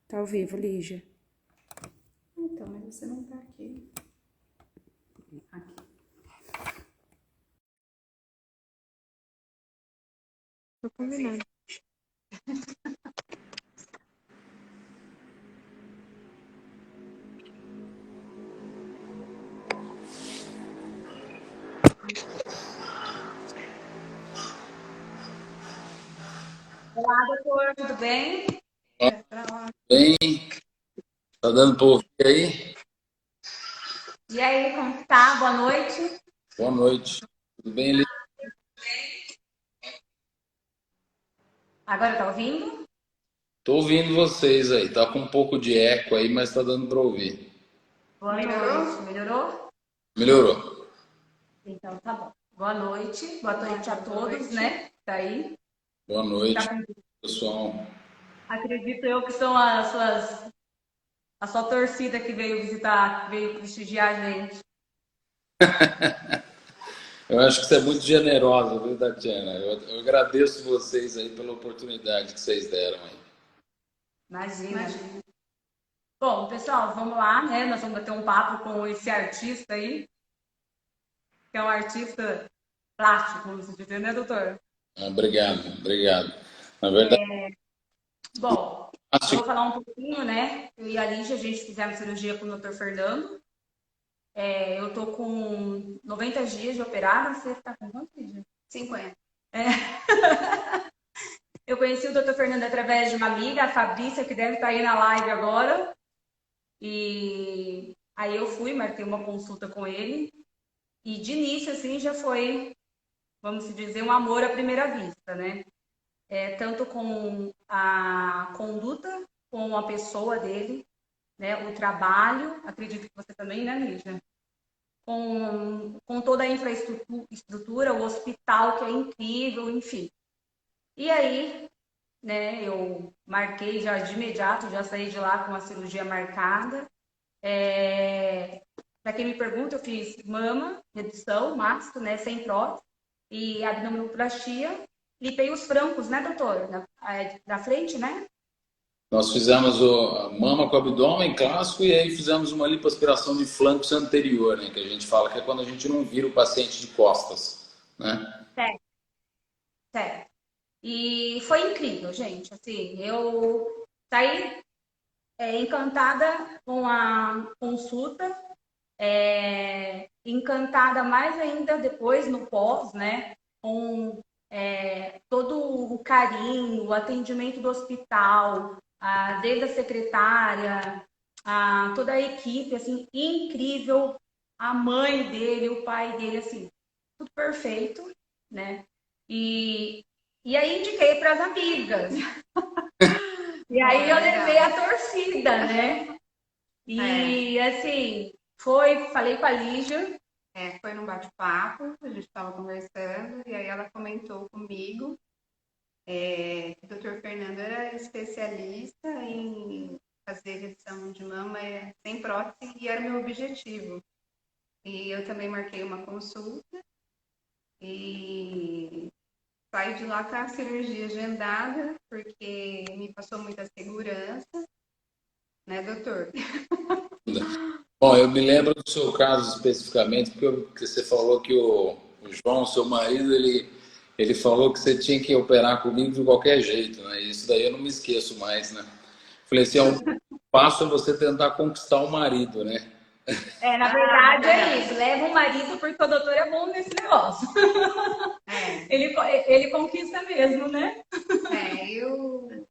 Tá ao vivo, Lígia. Então, mas você não tá aqui. Aqui. Tô combinando. Olá, doutor, tudo bem? Bem, tá dando pra ouvir aí? E aí, como que tá? Boa noite. Boa noite. Tudo bem, Eli? Agora tá ouvindo? Tô ouvindo vocês aí. Tá com um pouco de eco aí, mas tá dando pra ouvir. Boa noite. Melhorou? Melhorou. Então tá bom. Boa noite. Boa noite a todos, né? Tá aí. Boa noite, Tá com... pessoal. Acredito eu que são a sua torcida que veio visitar, veio prestigiar a gente. Eu acho que você é muito generosa, viu, Tatiana? Eu agradeço vocês aí pela oportunidade que vocês deram aí. Imagina. Bom, pessoal, vamos lá, né? Nós vamos bater um papo com esse artista aí, que é um artista plástico, vamos dizer, né, doutor? Obrigado, obrigado. Na verdade, Bom, eu acho vou falar um pouquinho, né? Eu e a Lígia, a gente fizemos cirurgia com o Dr. Fernando. Eu tô com 90 dias de operada. Você tá com quanto, Lígia? 50. Eu conheci o Dr. Fernando através de uma amiga, a Fabrícia, que deve estar aí na live agora. E aí eu fui, marquei uma consulta com ele. E de início, assim, já foi, vamos dizer, um amor à primeira vista, né? Tanto com a conduta, com a pessoa dele, né, o trabalho, acredito que você também, né, Lígia? Com toda a infraestrutura, o hospital que é incrível, enfim. E aí, né, eu marquei já de imediato, já saí de lá com a cirurgia marcada. Para quem me pergunta, eu fiz mama, redução, mastro, né, sem prótese, e abdominoplastia. Lipei os francos, né, doutor? Na frente, né? nós fizemos a mama com abdômen clássico e aí fizemos uma lipoaspiração de flancos anterior, né? Que a gente fala que é quando a gente não vira o paciente de costas, né? Certo, certo. E foi incrível, gente. Assim, eu saí encantada com a consulta, encantada mais ainda depois no pós, né? Com todo o carinho, o atendimento do hospital, desde a secretária, toda a equipe, assim, incrível. A mãe dele, o pai dele, assim, tudo perfeito, né? E, e aí indiquei para as amigas. E aí eu levei a torcida, né? E assim, falei com a Lígia. Foi num bate-papo, a gente estava conversando, e aí ela comentou comigo que o Dr. Fernando era especialista em fazer redução de mama sem prótese, e era o meu objetivo. E eu também marquei uma consulta e saí de lá com a cirurgia agendada, porque me passou muita segurança, né, doutor? Bom, eu me lembro do seu caso especificamente, porque você falou que o João, seu marido, ele falou que você tinha que operar comigo de qualquer jeito, né? Isso daí eu não me esqueço mais, né? Falei assim, um passo é você tentar conquistar o marido, né? Na verdade é isso. Leva o marido porque o doutor é bom nesse negócio. Ele conquista mesmo, né? Eu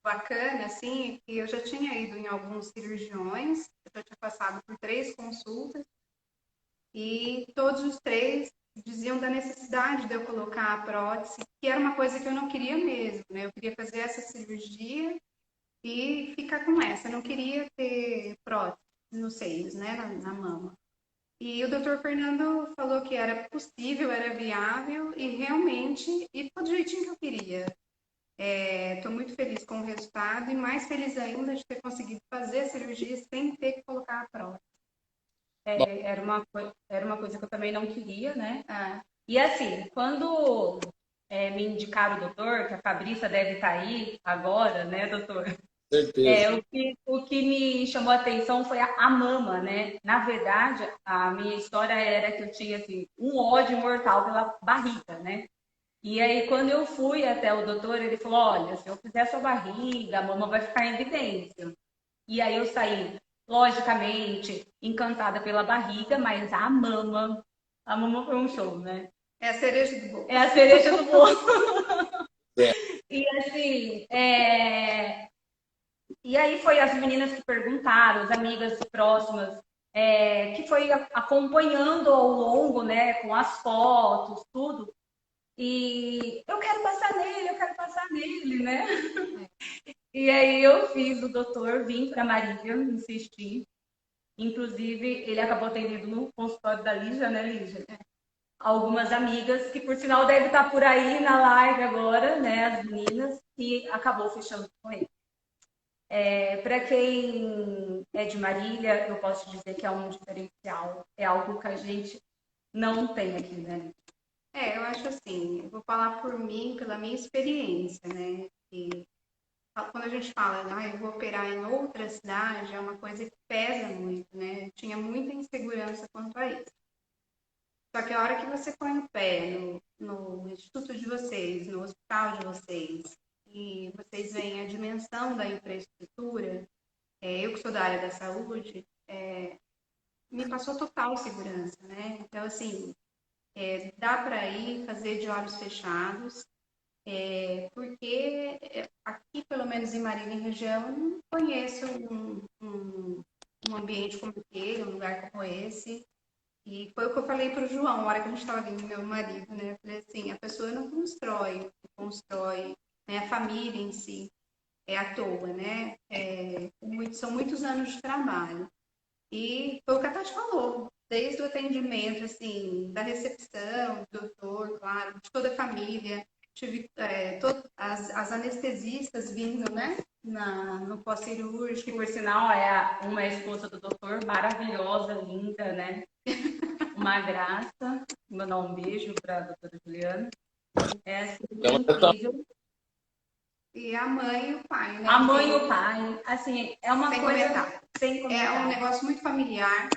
bacana, assim, que eu já tinha ido em alguns cirurgiões, eu já tinha passado por 3 consultas, e todos os 3 diziam da necessidade de eu colocar a prótese, que era uma coisa que eu não queria mesmo, né? Eu queria fazer essa cirurgia e ficar com essa, eu não queria ter prótese nos seios, né, na mama. E o doutor Fernando falou que era possível, era viável e realmente, e do jeitinho que eu queria. Estou muito feliz com o resultado e mais feliz ainda de ter conseguido fazer a cirurgia sem ter que colocar a prótese. Era uma coisa que eu também não queria, né? E assim, quando me indicaram o doutor, que a Fabrícia deve estar aí agora, né, doutor? certeza. O que me chamou a atenção foi a mama, né? Na verdade, a minha história era que eu tinha assim, um ódio mortal pela barriga, né? E aí, quando eu fui até o doutor, ele falou: olha, se eu fizer sua barriga, a mama vai ficar em evidência. E aí eu saí, logicamente, encantada pela barriga, mas a mama foi um show, né? É a cereja do bolo. É a cereja do bolo. É. E assim, e aí foi as meninas que perguntaram, as amigas próximas, que foi acompanhando ao longo, né, com as fotos, tudo. E eu quero passar nele, né? E aí eu fiz o doutor, vim para Marília, insisti. Inclusive, ele acabou atendendo no consultório da Lígia, né, Lígia? Algumas amigas, que por sinal deve estar por aí na live agora, né, as meninas, que acabou fechando com ele. Para quem é de Marília, eu posso dizer que é um diferencial, é algo que a gente não tem aqui, né? Eu acho assim, eu vou falar por mim, pela minha experiência, né? E quando a gente fala, eu vou operar em outra cidade, é uma coisa que pesa muito, né? Eu tinha muita insegurança quanto a isso. Só que a hora que você põe o pé no instituto de vocês, no hospital de vocês, e vocês veem a dimensão da infraestrutura, eu que sou da área da saúde, me passou total segurança, né? Então, assim, dá para ir fazer de olhos fechados, porque aqui, pelo menos em Marília, em região, eu não conheço um ambiente como aquele, um lugar como esse. E foi o que eu falei para o João, na hora que a gente estava vindo, meu marido, né? Eu falei assim, a pessoa não constrói, né? A família em si é à toa, né? São muitos anos de trabalho. E foi o que a Tati falou, desde o atendimento, assim, da recepção, do doutor, claro, de toda a família. Tive as anestesistas vindo, né? No pós-cirúrgico. Que, por sinal, é uma esposa do doutor, maravilhosa, linda, né? Uma graça. Vou mandar um beijo para a doutora Juliana. Assim, incrível. E a mãe e o pai, né? A mãe e o pai, assim, é uma sem coisa... Comentar. Sem comentar. É um negócio muito familiar.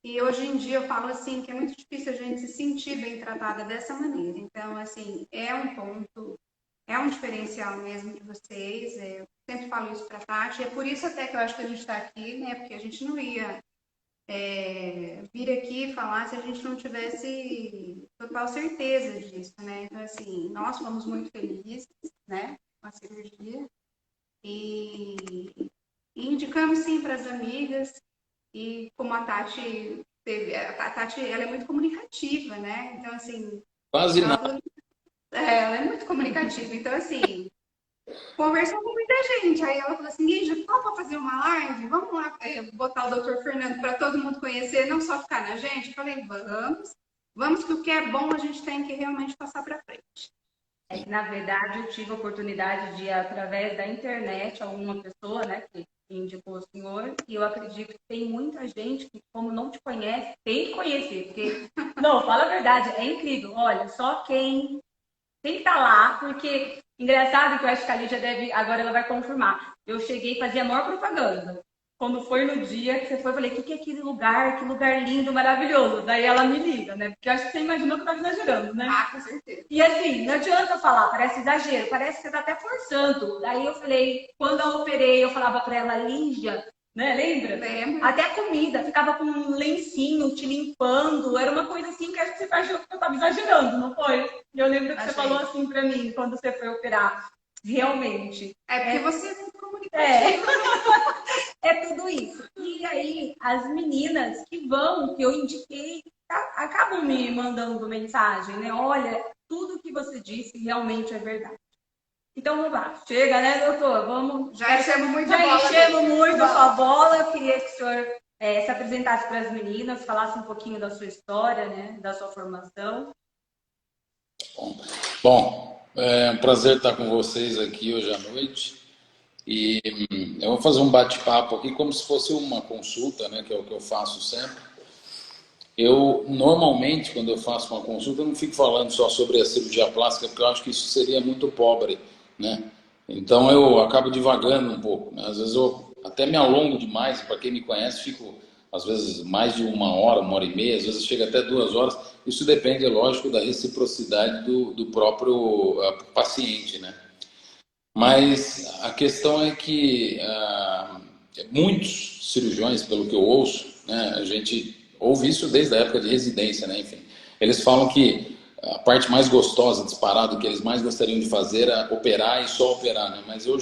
E hoje em dia eu falo assim que é muito difícil a gente se sentir bem tratada dessa maneira. Então, assim, é um ponto, é um diferencial mesmo de vocês. Eu sempre falo isso para a Tati. É por isso até que eu acho que a gente está aqui, né? Porque a gente não ia vir aqui falar se a gente não tivesse total certeza disso, né? Então, assim, nós fomos muito felizes, né? Com a cirurgia. E indicamos sim para as amigas. E como a Tati teve, a Tati, ela é muito comunicativa, né? Então, assim... Quase nada. Ela é muito comunicativa. Então, assim, conversou com muita gente. Aí ela falou assim, Lígia, topa fazer uma live? Vamos lá botar o doutor Fernando para todo mundo conhecer, não só ficar na gente? Eu falei, vamos que o que é bom a gente tem que realmente passar para frente. Na verdade, eu tive a oportunidade de, através da internet, alguma pessoa, né, que indicou o senhor, e eu acredito que tem muita gente que, como não te conhece, tem que conhecer, porque, não, fala a verdade, é incrível. Olha, só quem tem que estar lá, porque, engraçado que eu acho que a Lígia deve, agora ela vai confirmar, eu cheguei e fazia a maior propaganda. Quando foi no dia que você foi, eu falei, o que é aquele lugar? Que lugar lindo, maravilhoso. Daí ela me liga, né? Porque eu acho que você imaginou que eu estava exagerando, né? Ah, com certeza. E assim, não adianta falar, parece exagero, parece que você está até forçando. Daí eu falei, quando eu operei, eu falava para ela, Lígia, né? Lembra? Lembro. Até a comida, ficava com um lencinho te limpando. Era uma coisa assim que acho que você achou que eu estava exagerando, não foi? E eu lembro que você falou assim para mim quando você foi operar. Realmente. Porque você é muito comunicativa. É tudo isso. E aí, as meninas que eu indiquei, acabam me mandando mensagem, né? Olha, tudo que você disse realmente é verdade. Então, vamos lá. Chega, né, doutor? Vamos. Já enchemos muito a bola. Já enchemos muito a bola. Eu queria que o senhor se apresentasse para as meninas, falasse um pouquinho da sua história, né? Da sua formação. Bom, é um prazer estar com vocês aqui hoje à noite. E eu vou fazer um bate-papo aqui como se fosse uma consulta, né, que é o que eu faço sempre. Eu, normalmente, quando eu faço uma consulta, eu não fico falando só sobre a cirurgia plástica, porque eu acho que isso seria muito pobre, né? Então eu acabo divagando um pouco, né? Às vezes eu até me alongo demais, para quem me conhece, fico às vezes mais de uma hora e meia, às vezes chega até 2 horas. Isso depende, é lógico, da reciprocidade do próprio paciente, né? Mas a questão é que muitos cirurgiões, pelo que eu ouço, né, a gente ouve isso desde a época de residência, né, enfim, eles falam que a parte mais gostosa, disparado, que eles mais gostariam de fazer é operar e só operar, né? Mas eu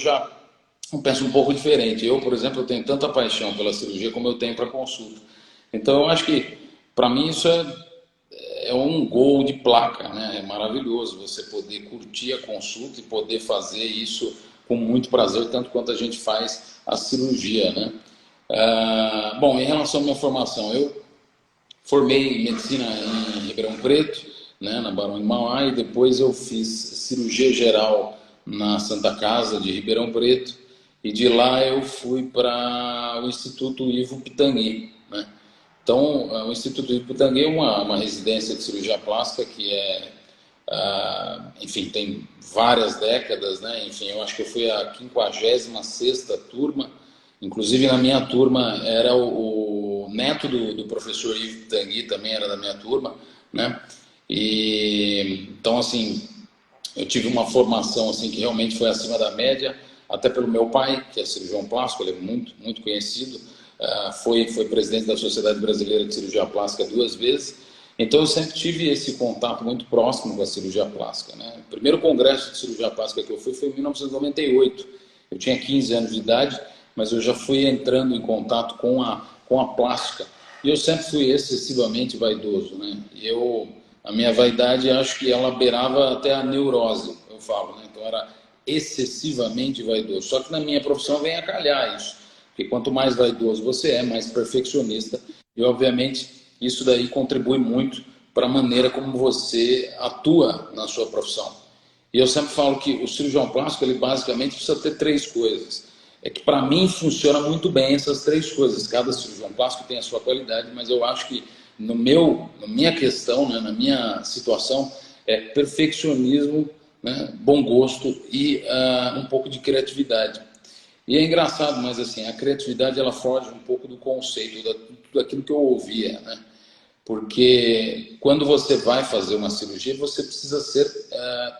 penso um pouco diferente. Eu, por exemplo, eu tenho tanta paixão pela cirurgia como eu tenho para consulta. Então, eu acho que, para mim, isso é um gol de placa, né? É maravilhoso você poder curtir a consulta e poder fazer isso com muito prazer, tanto quanto a gente faz a cirurgia, né? Bom, em relação à minha formação, eu formei em medicina em Ribeirão Preto, né, na Barão de Mauá, e depois eu fiz cirurgia geral na Santa Casa de Ribeirão Preto, e de lá eu fui para o Instituto Ivo Pitangui, né? Então, o Instituto Ivo Pitangui é uma residência de cirurgia plástica que enfim, tem várias décadas, né? Enfim, eu acho que eu fui a 56ª turma. Inclusive, na minha turma era o neto do professor Ivo Pitangui, também era da minha turma, né? E então, assim, eu tive uma formação assim que realmente foi acima da média, até pelo meu pai, que é cirurgião plástico, ele é muito, muito conhecido, foi presidente da Sociedade Brasileira de Cirurgia Plástica 2 vezes. Então eu sempre tive esse contato muito próximo com a cirurgia plástica, né? O primeiro congresso de cirurgia plástica que eu fui foi em 1998. Eu tinha 15 anos de idade, mas eu já fui entrando em contato com a plástica. E eu sempre fui excessivamente vaidoso, né? E a minha vaidade, acho que ela beirava até a neurose, eu falo, né? Então era excessivamente vaidoso. Só que na minha profissão vem a calhar isso. Porque quanto mais vaidoso você é, mais perfeccionista. E, obviamente, isso daí contribui muito para a maneira como você atua na sua profissão. E eu sempre falo que o cirurgião plástico, ele basicamente precisa ter 3 coisas. É que para mim funciona muito bem essas 3 coisas. Cada cirurgião plástico tem a sua qualidade, mas eu acho que na minha questão, né, na minha situação, é perfeccionismo, né, bom gosto e um pouco de criatividade. E é engraçado, mas assim, a criatividade ela foge um pouco do conceito, daquilo que eu ouvia, né? Porque quando você vai fazer uma cirurgia, você precisa ser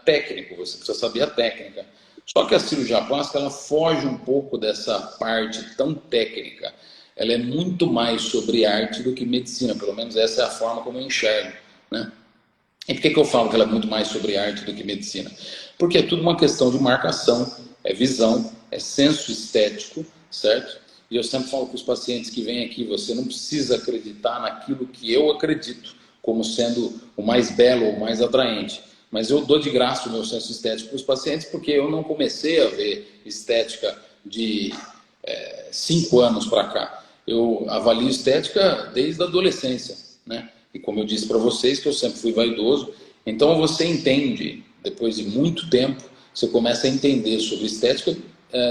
técnico, você precisa saber a técnica. Só que a cirurgia plástica, ela foge um pouco dessa parte tão técnica. Ela é muito mais sobre arte do que medicina, pelo menos essa é a forma como eu enxergo, né? E por que eu falo que ela é muito mais sobre arte do que medicina? Porque é tudo uma questão de marcação, é visão, é senso estético, certo? E eu sempre falo para os pacientes que vêm aqui, você não precisa acreditar naquilo que eu acredito como sendo o mais belo ou o mais atraente. Mas eu dou de graça o meu senso estético para os pacientes porque eu não comecei a ver estética de 5 anos para cá. Eu avalio estética desde a adolescência, né? E como eu disse para vocês, que eu sempre fui vaidoso, então você entende, depois de muito tempo, você começa a entender sobre estética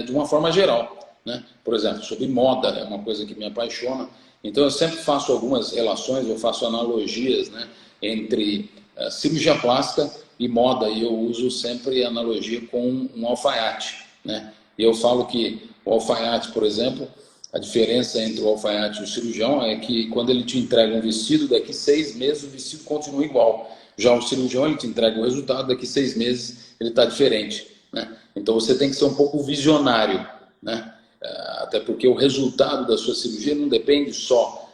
de uma forma geral, né? Por exemplo, sobre moda, é uma coisa que me apaixona. Então eu sempre faço algumas relações, eu faço analogias, né, entre cirurgia plástica e moda, e eu uso sempre a analogia com um alfaiate, né? E eu falo que o alfaiate, por exemplo, a diferença entre o alfaiate e o cirurgião é que quando ele te entrega um vestido, daqui 6 meses o vestido continua igual. Já o cirurgião, ele te entrega o resultado, daqui 6 meses ele está diferente, né? Então você tem que ser um pouco visionário, né? Até porque o resultado da sua cirurgia não depende só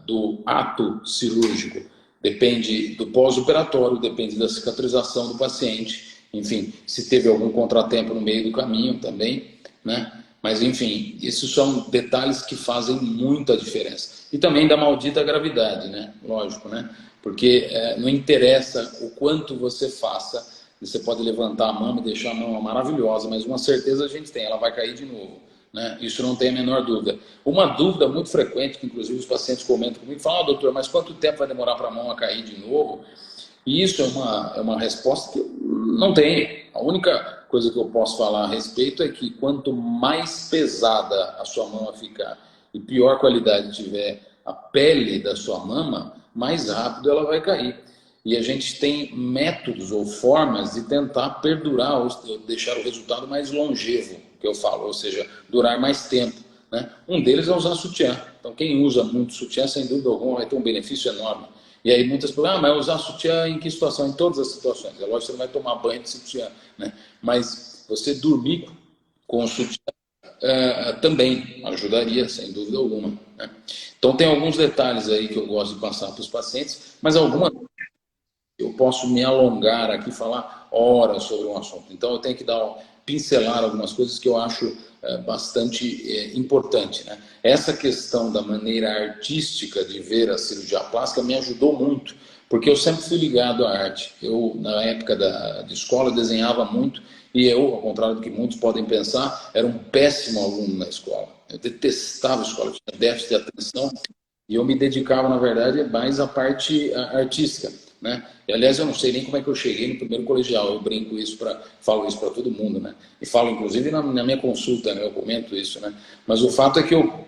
do ato cirúrgico, depende do pós-operatório, depende da cicatrização do paciente, enfim, se teve algum contratempo no meio do caminho também, né? Mas, enfim, esses são detalhes que fazem muita diferença. E também da maldita gravidade, né? Lógico, né? Porque não interessa o quanto você faça, você pode levantar a mama e deixar a mama maravilhosa, mas uma certeza a gente tem, ela vai cair de novo, né? Isso não tem a menor dúvida. Uma dúvida muito frequente, que inclusive os pacientes comentam comigo, falam, doutor, mas quanto tempo vai demorar para a mama cair de novo? E isso é uma resposta que eu não tenho. A única coisa que eu posso falar a respeito é que quanto mais pesada a sua mama ficar e pior qualidade tiver a pele da sua mama, mais rápido ela vai cair. e a gente tem métodos ou formas de tentar perdurar ou deixar o resultado mais longevo, que eu falo, ou seja, durar mais tempo, né? Um deles é usar sutiã. Então, quem usa muito sutiã, sem dúvida alguma, vai ter um benefício enorme. E aí muitas pessoas, mas usar sutiã em que situação? Em todas as situações. É lógico que você não vai tomar banho de sutiã, né? Mas você dormir com o sutiã também ajudaria, sem dúvida alguma, né? Então tem alguns detalhes aí que eu gosto de passar para os pacientes, mas algumas eu posso me alongar aqui, falar horas sobre um assunto. Então eu tenho que pincelar algumas coisas que eu acho bastante importante, né? Essa questão da maneira artística de ver a cirurgia plástica me ajudou muito, porque eu sempre fui ligado à arte. Eu, na época de escola, eu desenhava muito, e eu, ao contrário do que muitos podem pensar, era um péssimo aluno na escola. Eu detestava a escola, eu tinha déficit de atenção, e eu me dedicava, na verdade, mais à parte artística, né? E, aliás, eu não sei nem como é que eu cheguei no primeiro colegial. Eu brinco isso falo isso para todo mundo, né? E falo, inclusive, na minha consulta, né? Eu comento isso, né? Mas o fato é que eu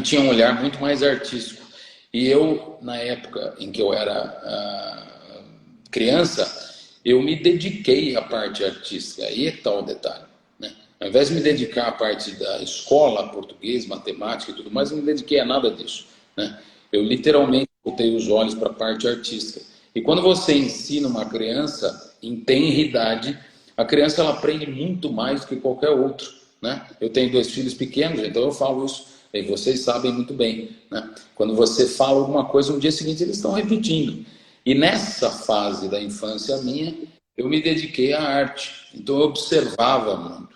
tinha um olhar muito mais artístico. E eu, na época em que eu era criança, eu me dediquei à parte artística. Aí é tal o detalhe, né? Ao invés de me dedicar à parte da escola, português, matemática e tudo mais, eu não me dediquei a nada disso, né? Eu literalmente botei os olhos para a parte artística. E quando você ensina uma criança em tenridade, a criança ela aprende muito mais do que qualquer outro, né? Eu tenho 2 filhos pequenos, então eu falo isso, e vocês sabem muito bem, né? Quando você fala alguma coisa, no dia seguinte eles estão repetindo. E nessa fase da infância minha, eu me dediquei à arte. Então eu observava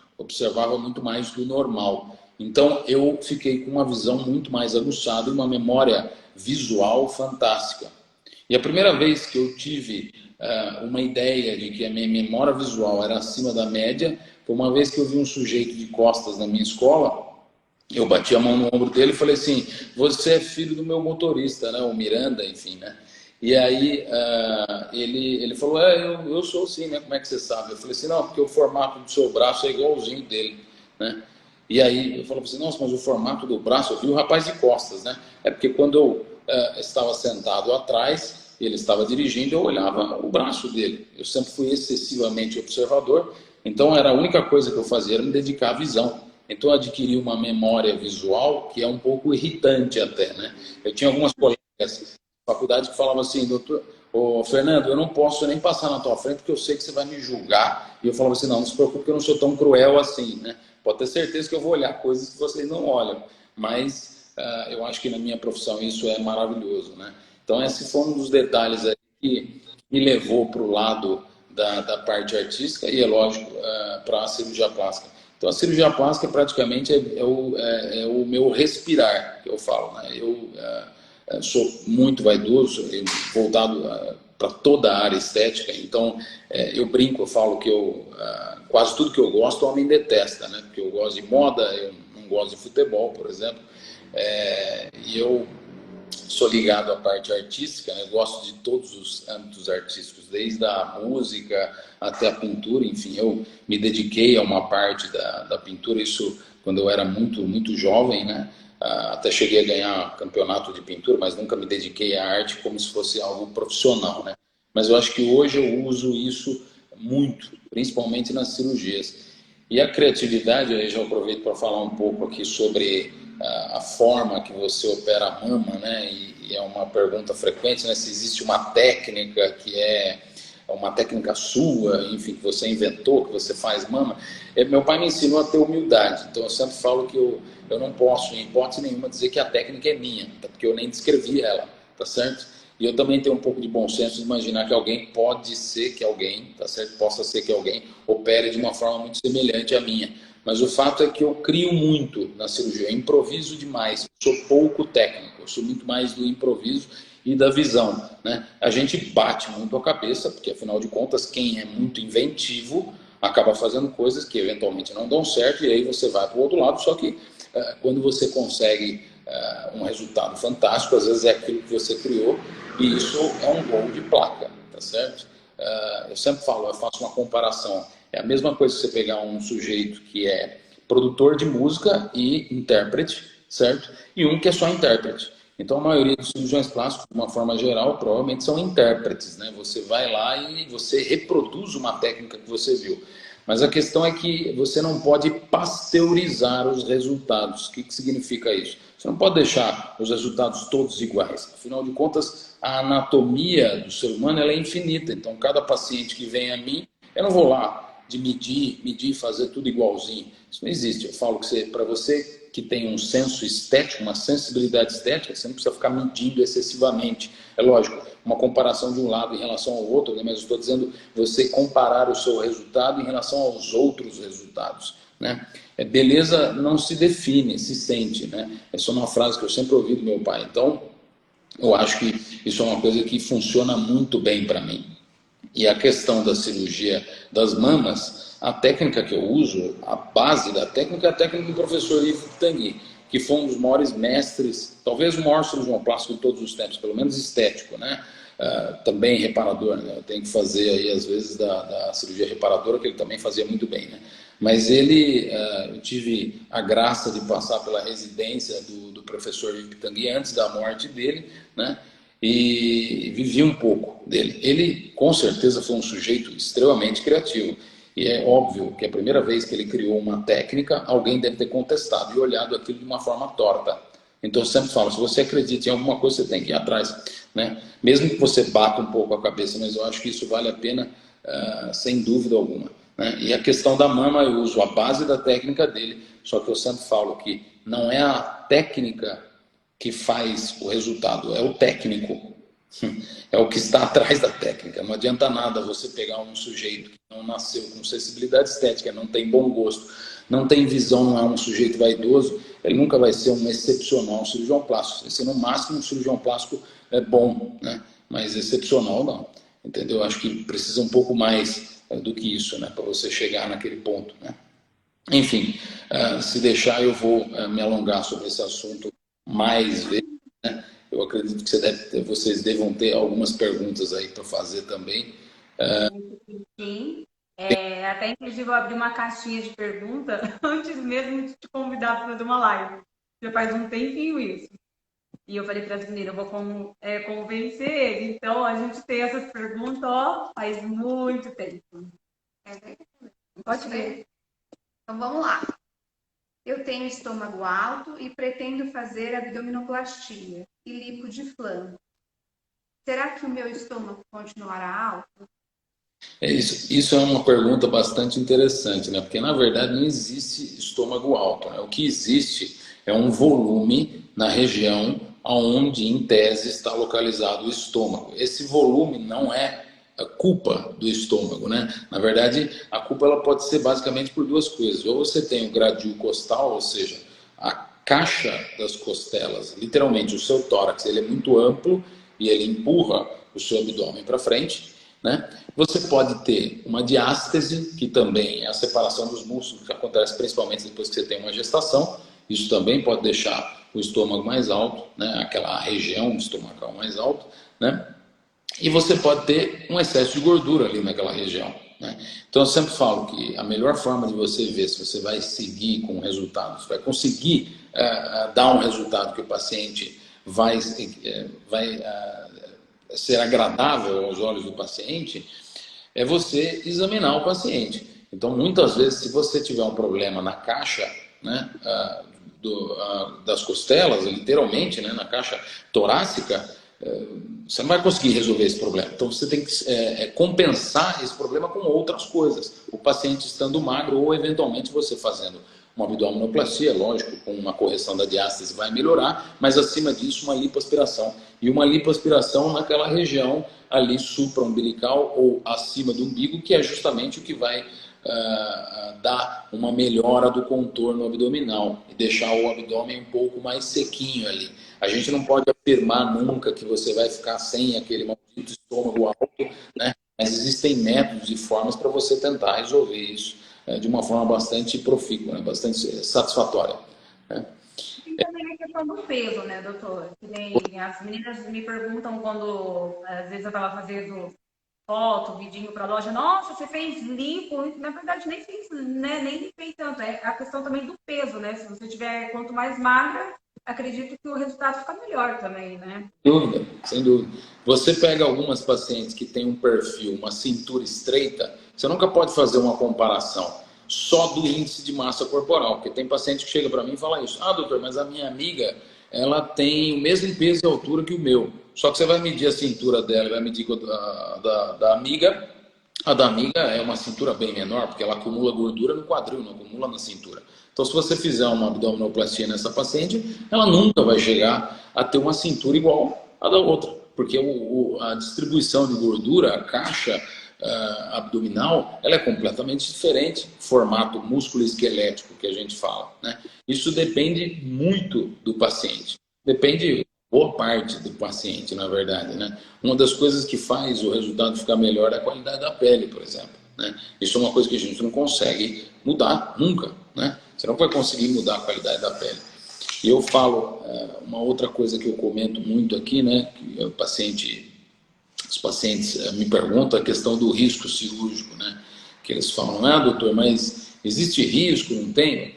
muito mais do normal. Então eu fiquei com uma visão muito mais aguçada e uma memória visual fantástica. E a primeira vez que eu tive uma ideia de que a minha memória visual era acima da média foi uma vez que eu vi um sujeito de costas na minha escola. Eu bati a mão no ombro dele e falei assim: você é filho do meu motorista, né? O Miranda, enfim, né? E aí ele falou: eu sou sim, né? Como é que você sabe? Eu falei assim: não, porque o formato do seu braço é igualzinho dele, né? E aí eu falei assim: nossa, mas o formato do braço, eu vi o rapaz de costas, né? É porque quando eu estava sentado atrás, ele estava dirigindo, eu olhava o braço dele. Eu sempre fui excessivamente observador, então era a única coisa que eu fazia era me dedicar à visão. Então eu adquiri uma memória visual que é um pouco irritante até, né? Eu tinha algumas colegas na faculdade que falavam assim: doutor, Fernando, eu não posso nem passar na tua frente porque eu sei que você vai me julgar. E eu falava assim: não se preocupe que eu não sou tão cruel assim, né? Pode ter certeza que eu vou olhar coisas que vocês não olham, mas eu acho que na minha profissão isso é maravilhoso, né? Então esse foi um dos detalhes aí que me levou para o lado da parte artística e, é lógico, para a cirurgia plástica. Então a cirurgia plástica praticamente é o meu respirar, que eu falo, né? Eu sou muito vaidoso, voltado para toda a área estética, então eu brinco, eu falo que quase tudo que eu gosto o homem detesta, né? Porque eu gosto de moda, eu não gosto de futebol, por exemplo, e eu sou ligado à parte artística, né? Eu gosto de todos os âmbitos artísticos, desde a música até a pintura, enfim, eu me dediquei a uma parte da pintura, isso quando eu era muito, muito jovem, né? Até cheguei a ganhar campeonato de pintura, mas nunca me dediquei à arte como se fosse algo profissional, né? Mas eu acho que hoje eu uso isso muito, principalmente nas cirurgias. E a criatividade, aí já aproveito para falar um pouco aqui sobre a forma que você opera a mama, né? E é uma pergunta frequente, né? Se existe uma técnica que é uma técnica sua, enfim, que você inventou, que você faz mama. Meu pai me ensinou a ter humildade, então eu sempre falo que eu não posso, em hipótese nenhuma, dizer que a técnica é minha, porque eu nem descrevi ela, tá certo? E eu também tenho um pouco de bom senso de imaginar que alguém pode ser que alguém, tá certo? Possa ser que alguém opere de uma forma muito semelhante à minha. Mas o fato é que eu crio muito na cirurgia, eu improviso demais, sou pouco técnico, eu sou muito mais do improviso e da visão, né? A gente bate muito a cabeça, porque afinal de contas, quem é muito inventivo acaba fazendo coisas que eventualmente não dão certo e aí você vai para o outro lado, só que quando você consegue um resultado fantástico, às vezes é aquilo que você criou e isso é um gol de placa, tá certo? Eu sempre falo, eu faço uma comparação, é a mesma coisa que você pegar um sujeito que é produtor de música e intérprete, certo? E um que é só intérprete. Então, a maioria dos cirurgiões plásticos, de uma forma geral, provavelmente são intérpretes, né? Você vai lá e você reproduz uma técnica que você viu. Mas a questão é que você não pode pasteurizar os resultados. O que significa isso? Você não pode deixar os resultados todos iguais. Afinal de contas, a anatomia do ser humano ela é infinita. Então, cada paciente que vem a mim, eu não vou lá de medir e fazer tudo igualzinho. Isso não existe. Eu falo que para você que tem um senso estético, uma sensibilidade estética, você não precisa ficar medindo excessivamente. É lógico, uma comparação de um lado em relação ao outro, né? Mas eu estou dizendo você comparar o seu resultado em relação aos outros resultados, né? Beleza não se define, se sente, né? Essa é uma frase que eu sempre ouvi do meu pai. Então, eu acho que isso é uma coisa que funciona muito bem para mim. E a questão da cirurgia das mamas, a técnica que eu uso, a base da técnica é a técnica do professor Yves Tanguy, que foi um dos maiores mestres, talvez o maior cirurgião plástico de todos os tempos, pelo menos estético, né? Também reparador, né? Eu tenho que fazer aí às vezes da cirurgia reparadora, que ele também fazia muito bem, né? Mas eu tive a graça de passar pela residência do professor Yves Tanguy antes da morte dele, né? E vivi um pouco dele. Ele, com certeza, foi um sujeito extremamente criativo. E é óbvio que a primeira vez que ele criou uma técnica, alguém deve ter contestado e olhado aquilo de uma forma torta. Então, eu sempre falo, se você acredita em alguma coisa, você tem que ir atrás, né? Mesmo que você bata um pouco a cabeça, mas eu acho que isso vale a pena, sem dúvida alguma, né? E a questão da mama, eu uso a base da técnica dele, só que eu sempre falo que não é a técnica que faz o resultado, é o técnico, é o que está atrás da técnica. Não adianta nada você pegar um sujeito que não nasceu com sensibilidade estética, não tem bom gosto, não tem visão, não é um sujeito vaidoso, ele nunca vai ser um excepcional cirurgião plástico. Vai ser no máximo um cirurgião plástico bom, né? Mas excepcional não, entendeu? Acho que precisa um pouco mais do que isso, né? Para você chegar naquele ponto, né? Enfim, se deixar eu vou me alongar sobre esse assunto mais vezes, né? Eu acredito que vocês devam ter algumas perguntas aí para fazer também. Sim. Até inclusive eu abri uma caixinha de perguntas antes mesmo de te convidar para fazer uma live. Já faz um tempinho isso. E eu falei para as meninas, eu vou convencer ele. Então a gente tem essas perguntas, ó, faz muito tempo. Pode ver. Então vamos lá. Eu tenho estômago alto e pretendo fazer abdominoplastia e lipo de flanco. Será que o meu estômago continuará alto? Isso é uma pergunta bastante interessante, né? Porque na verdade não existe estômago alto, né? O que existe é um volume na região onde, em tese, está localizado o estômago. Esse volume não é a culpa do estômago, né? Na verdade, a culpa ela pode ser basicamente por duas coisas. Ou você tem o gradil costal, ou seja, a caixa das costelas, literalmente o seu tórax, ele é muito amplo e ele empurra o seu abdômen para frente, né? Você pode ter uma diástase, que também é a separação dos músculos, que acontece principalmente depois que você tem uma gestação. Isso também pode deixar o estômago mais alto, né? Aquela região estomacal mais alto, né? E você pode ter um excesso de gordura ali naquela região, né? Então eu sempre falo que a melhor forma de você ver se você vai seguir com resultados, vai conseguir dar um resultado que o paciente vai ser agradável aos olhos do paciente, é você examinar o paciente. Então, muitas vezes, se você tiver um problema na caixa, né, das costelas, literalmente, né, na caixa torácica, você não vai conseguir resolver esse problema. Então, você tem que compensar esse problema com outras coisas. O paciente estando magro ou, eventualmente, você fazendo uma abdominoplastia, lógico, com uma correção da diástase vai melhorar, mas acima disso uma lipoaspiração. E uma lipoaspiração naquela região ali supraumbilical ou acima do umbigo, que é justamente o que vai dar uma melhora do contorno abdominal e deixar o abdômen um pouco mais sequinho ali. A gente não pode afirmar nunca que você vai ficar sem aquele maldito estômago alto, né? Mas existem métodos e formas para você tentar resolver isso de uma forma bastante profícua, né? Bastante satisfatória, né? E também a questão do peso, né, doutor? Que nem as meninas me perguntam quando, às vezes, eu estava fazendo foto, vidinho para a loja, nossa, você fez lipo. Na verdade, nem fez, né, nem lipei tanto. É a questão também do peso, né? Se você tiver, quanto mais magra, acredito que o resultado fica melhor também, né? Sem dúvida, sem dúvida. Você pega algumas pacientes que têm um perfil, uma cintura estreita, você nunca pode fazer uma comparação só do índice de massa corporal, porque tem paciente que chega para mim e fala isso. Ah, doutor, mas a minha amiga, ela tem o mesmo peso e altura que o meu. Só que você vai medir a cintura dela, vai medir da amiga. A da amiga é uma cintura bem menor, porque ela acumula gordura no quadril, não acumula na cintura. Então, se você fizer uma abdominoplastia nessa paciente, ela nunca vai chegar a ter uma cintura igual à da outra, porque a distribuição de gordura, a caixa abdominal, ela é completamente diferente, formato músculo-esquelético que a gente fala, né? Isso depende muito do paciente, depende boa parte do paciente, na verdade, né? Uma das coisas que faz o resultado ficar melhor é a qualidade da pele, por exemplo, né? Isso é uma coisa que a gente não consegue mudar nunca, né? Você não vai conseguir mudar a qualidade da pele. E eu falo, uma outra coisa que eu comento muito aqui, né? Que os pacientes me perguntam a questão do risco cirúrgico, né? Que eles falam, doutor, mas existe risco? Não tem?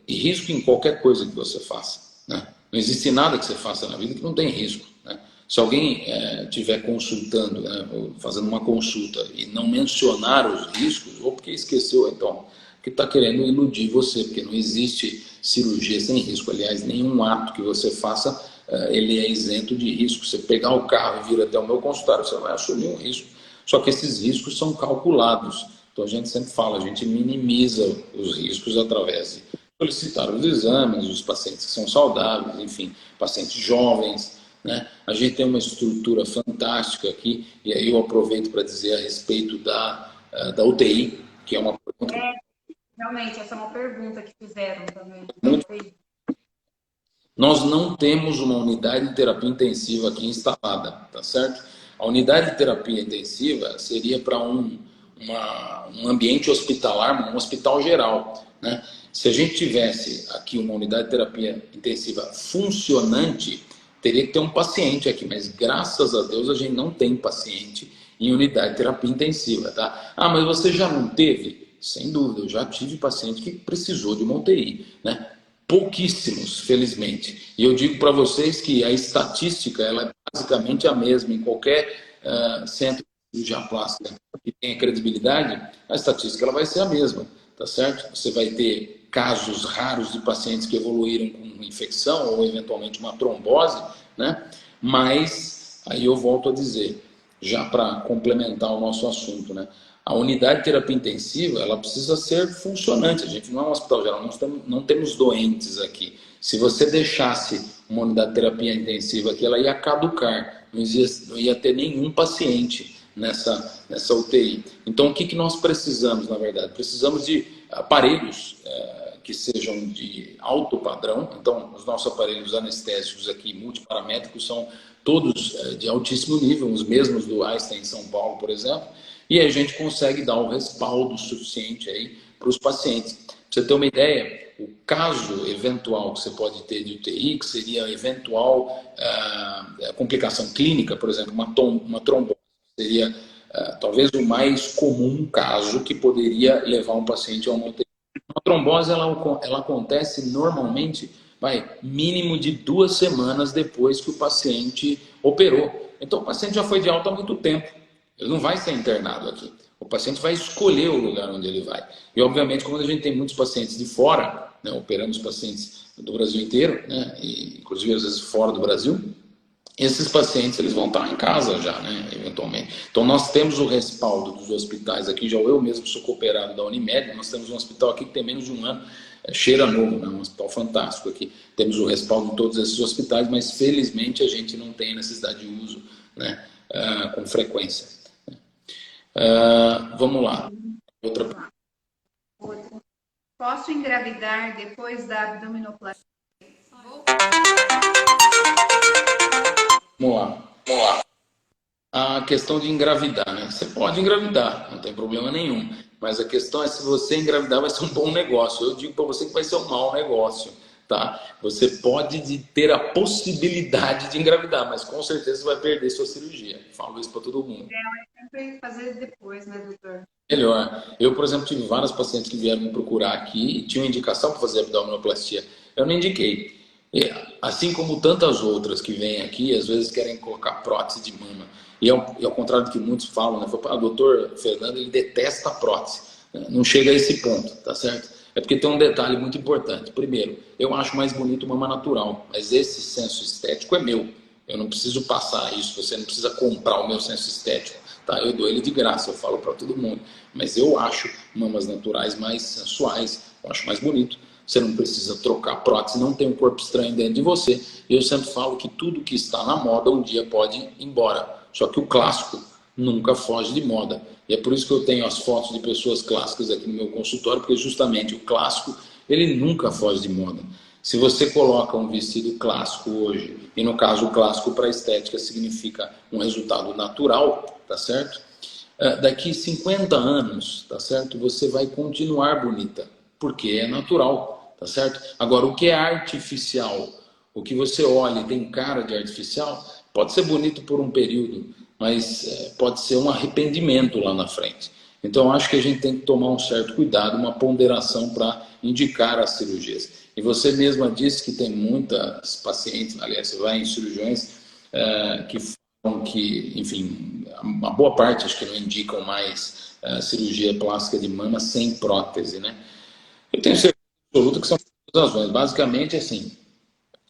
E risco em qualquer coisa que você faça, né? Não existe nada que você faça na vida que não tem risco, né? Se alguém estiver consultando, né, fazendo uma consulta e não mencionar os riscos, ou porque esqueceu, então, que está querendo iludir você, porque não existe cirurgia sem risco. Aliás, nenhum ato que você faça, ele é isento de risco. Você pegar o carro e vir até o meu consultório, você vai assumir um risco. Só que esses riscos são calculados. Então a gente sempre fala, a gente minimiza os riscos através de solicitar os exames, os pacientes que são saudáveis, enfim, pacientes jovens, né? A gente tem uma estrutura fantástica aqui, e aí eu aproveito para dizer a respeito da UTI, que é uma pergunta... Realmente, essa é uma pergunta que fizeram também. Nós não temos uma unidade de terapia intensiva aqui instalada, tá certo? A unidade de terapia intensiva seria para um ambiente hospitalar, um hospital geral, né? Se a gente tivesse aqui uma unidade de terapia intensiva funcionante, teria que ter um paciente aqui, mas graças a Deus a gente não tem paciente em unidade de terapia intensiva, tá? Ah, mas você já não teve? Sem dúvida, eu já tive paciente que precisou de uma UTI, né? Pouquíssimos, felizmente. E eu digo para vocês que a estatística ela é basicamente a mesma em qualquer centro de cirurgia plástica que tenha credibilidade, a estatística ela vai ser a mesma, tá certo? Você vai ter casos raros de pacientes que evoluíram com infecção ou eventualmente uma trombose, né? Mas aí eu volto a dizer, já para complementar o nosso assunto, né? A unidade de terapia intensiva, ela precisa ser funcionante. A gente não é um hospital geral, nós não temos doentes aqui. Se você deixasse uma unidade de terapia intensiva aqui, ela ia caducar. Não ia ter nenhum paciente nessa UTI. Então, o que nós precisamos, na verdade? Precisamos de aparelhos que sejam de alto padrão. Então, os nossos aparelhos anestésicos aqui, multiparamétricos, são todos de altíssimo nível, os mesmos do Einstein em São Paulo, por exemplo. E aí a gente consegue dar um respaldo suficiente aí para os pacientes. Para você ter uma ideia, o caso eventual que você pode ter de UTI, que seria a eventual complicação clínica, por exemplo, uma trombose, seria talvez o mais comum caso que poderia levar um paciente a uma UTI. Uma trombose, ela acontece normalmente, mínimo de 2 semanas depois que o paciente operou. Então o paciente já foi de alta há muito tempo. Ele não vai ser internado aqui. O paciente vai escolher o lugar onde ele vai. E, obviamente, quando a gente tem muitos pacientes de fora, né, operando os pacientes do Brasil inteiro, né, e, inclusive, às vezes, fora do Brasil, esses pacientes eles vão estar em casa já, né, eventualmente. Então, nós temos o respaldo dos hospitais aqui. Já eu mesmo sou cooperado da Unimed. Nós temos um hospital aqui que tem menos de 1 ano. Cheira novo, né, um hospital fantástico aqui. Temos o respaldo de todos esses hospitais, mas, felizmente, a gente não tem necessidade de uso, né, com frequência. Vamos lá. Outra. Posso engravidar depois da abdominoplastia? Vamos lá. A questão de engravidar, né? Você pode engravidar, não tem problema nenhum. Mas a questão é se você engravidar vai ser um bom negócio. Eu digo para você que vai ser um mau negócio, tá? Você pode ter a possibilidade de engravidar, mas com certeza você vai perder sua cirurgia. Falo isso para todo mundo. Sempre fazer depois, né, doutor? Melhor. Eu, por exemplo, tive vários pacientes que vieram me procurar aqui e tinham indicação para fazer abdominoplastia. Eu não indiquei. Assim como tantas outras que vêm aqui, às vezes querem colocar prótese de mama. E ao contrário do que muitos falam, né? O doutor Fernando, ele detesta a prótese. Né? Não chega a esse ponto, tá certo? É porque tem um detalhe muito importante. Primeiro, eu acho mais bonito mama natural, mas esse senso estético é meu. Eu não preciso passar isso, você não precisa comprar o meu senso estético. Tá? Eu dou ele de graça, eu falo para todo mundo. Mas eu acho mamas naturais mais sensuais, eu acho mais bonito. Você não precisa trocar prótese, não tem um corpo estranho dentro de você. Eu sempre falo que tudo que está na moda um dia pode ir embora. Só que o clássico nunca foge de moda. E é por isso que eu tenho as fotos de pessoas clássicas aqui no meu consultório, porque justamente o clássico, ele nunca foge de moda. Se você coloca um vestido clássico hoje, e no caso o clássico para estética significa um resultado natural, tá certo? Daqui 50 anos, tá certo? Você vai continuar bonita, porque é natural, tá certo? Agora, o que é artificial, o que você olha e tem cara de artificial, pode ser bonito por um período, mas pode ser um arrependimento lá na frente. Então, acho que a gente tem que tomar um certo cuidado, uma ponderação para indicar as cirurgias. E você mesma disse que tem muitas pacientes, aliás, você vai em cirurgiões que falam que, enfim, uma boa parte acho que não indicam mais cirurgia plástica de mama sem prótese, né? Eu tenho certeza absoluta que são as razões. Basicamente, assim,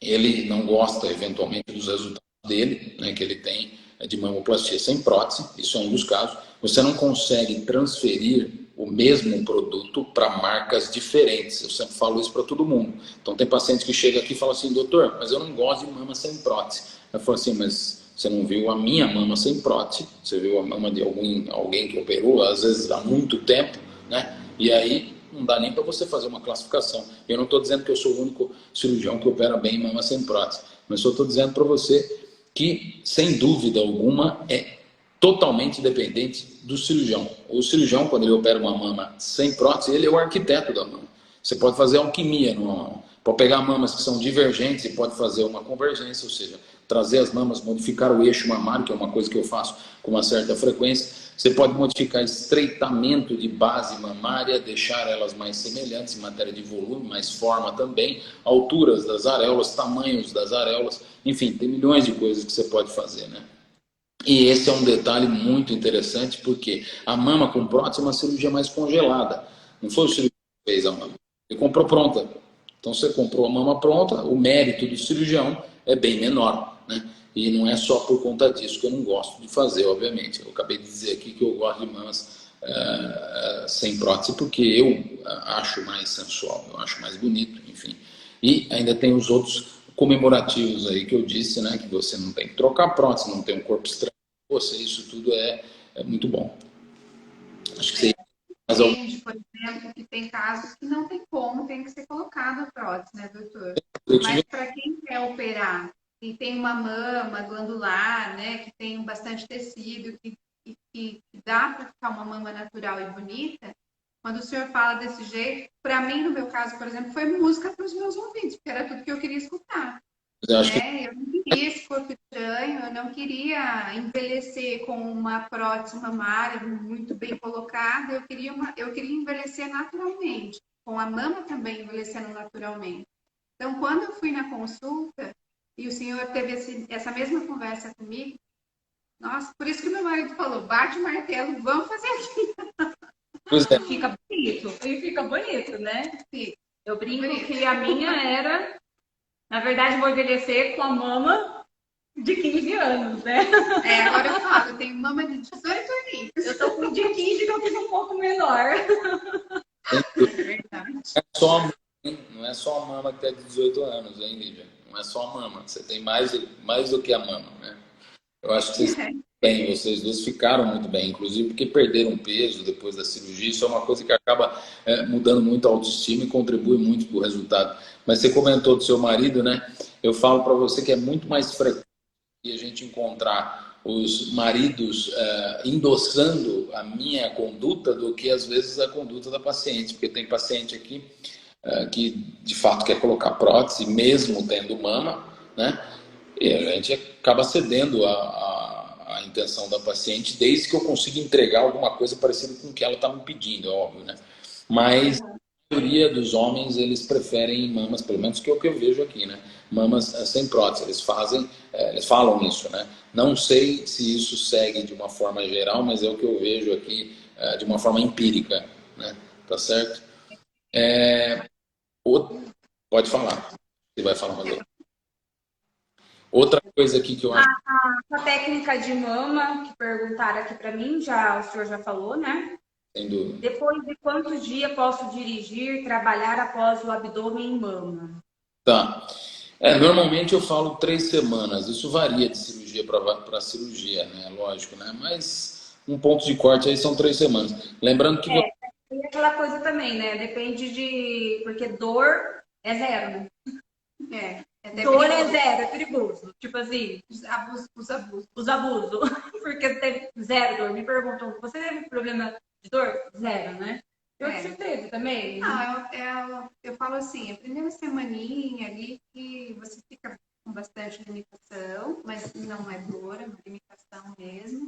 ele não gosta, eventualmente, dos resultados dele, né, que ele tem de mamoplastia sem prótese, isso é um dos casos. Você não consegue transferir o mesmo produto para marcas diferentes. Eu sempre falo isso para todo mundo. Então, tem paciente que chega aqui e fala assim, doutor, mas eu não gosto de mama sem prótese. Eu falo assim, mas você não viu a minha mama sem prótese, você viu a mama de alguém que operou, às vezes há muito tempo, né? E aí não dá nem para você fazer uma classificação. Eu não estou dizendo que eu sou o único cirurgião que opera bem mama sem prótese, mas só estou dizendo para você que, sem dúvida alguma, é totalmente dependente do cirurgião. O cirurgião, quando ele opera uma mama sem prótese, ele é o arquiteto da mama. Você pode fazer alquimia numa mama. Pode pegar mamas que são divergentes e pode fazer uma convergência, ou seja, trazer as mamas, modificar o eixo mamário, que é uma coisa que eu faço com uma certa frequência. Você pode modificar estreitamento de base mamária, deixar elas mais semelhantes em matéria de volume, mais forma também, alturas das areolas, tamanhos das areolas, enfim, tem milhões de coisas que você pode fazer, né? E esse é um detalhe muito interessante, porque a mama com prótese é uma cirurgia mais congelada. Não foi o cirurgião que fez a mama, ele comprou pronta. Então você comprou a mama pronta, o mérito do cirurgião é bem menor, né? E não é só por conta disso que eu não gosto de fazer, obviamente. Eu acabei de dizer aqui que eu gosto de mamas sem prótese porque eu acho mais sensual, eu acho mais bonito, enfim. E ainda tem os outros comemorativos aí que eu disse, né? Que você não tem que trocar prótese, não tem um corpo estranho. Você, isso tudo é muito bom. Acho que você... Entende, por exemplo, que tem casos que não tem como, tem que ser colocado a prótese, né, doutor? Mas para quem quer operar e tem uma mama glandular, né, que tem bastante tecido, que dá para ficar uma mama natural e bonita, quando o senhor fala desse jeito, para mim, no meu caso, por exemplo, foi música para os meus ouvidos, porque era tudo que eu queria escutar. Eu acho que... Eu não queria esse corpo estranho, eu não queria envelhecer com uma prótese mamária muito bem colocada, eu queria envelhecer naturalmente, com a mama também envelhecendo naturalmente. Então, quando eu fui na consulta e o senhor teve essa mesma conversa comigo, nossa, por isso que meu marido falou, bate o martelo, vamos fazer aqui. Pois é. Fica bonito, e fica bonito, né? Sim. Eu brinco que a minha era... Na verdade, vou envelhecer com a mama de 15 anos, né? Agora eu falo, eu tenho mama de 18 aninhos. Eu tô com de 15 que eu fiz um pouco menor. É verdade. Não é só a mama que tem 18 anos, hein, Lívia? Não é só a mama. Você tem mais do que a mama, né? Eu acho que vocês dois ficaram muito bem, inclusive porque perderam peso depois da cirurgia. Isso é uma coisa que acaba mudando muito a autoestima e contribui muito para o resultado. Mas você comentou do seu marido, né? Eu falo para você que é muito mais frequente a gente encontrar os maridos endossando a minha conduta do que às vezes a conduta da paciente, porque tem paciente aqui que de fato quer colocar prótese, mesmo tendo mama, né? E a gente acaba cedendo a intenção da paciente, desde que eu consiga entregar alguma coisa parecida com o que ela está me pedindo, é óbvio, né? Mas maioria dos homens, eles preferem mamas, pelo menos que é o que eu vejo aqui, né? Mamas sem prótese. Eles falam isso, né? Não sei se isso segue de uma forma geral, mas é o que eu vejo aqui de uma forma empírica, né? Tá certo? Outra- Pode falar. Você vai falar mais outra coisa aqui que eu acho, A técnica de mama, que perguntaram aqui para mim, já o senhor já falou, né? sem dúvida. Depois de quantos dias posso dirigir, trabalhar após o abdômen em mama? Tá. Normalmente eu falo 3 semanas. Isso varia de cirurgia para cirurgia, né? Lógico, né? Mas um ponto de corte aí são 3 semanas. Lembrando que E aquela coisa também, né? Depende de. Porque dor é zero, né? Até Dor é perigoso. zero, é perigoso. Tipo assim, Os abusos. os abusos. Porque teve zero dor. Me perguntam, você teve problema de dor? Zero, né? Eu que você teve também? Não, eu falo assim, a primeira semaninha ali que você fica com bastante limitação, mas não é dor, é uma limitação mesmo.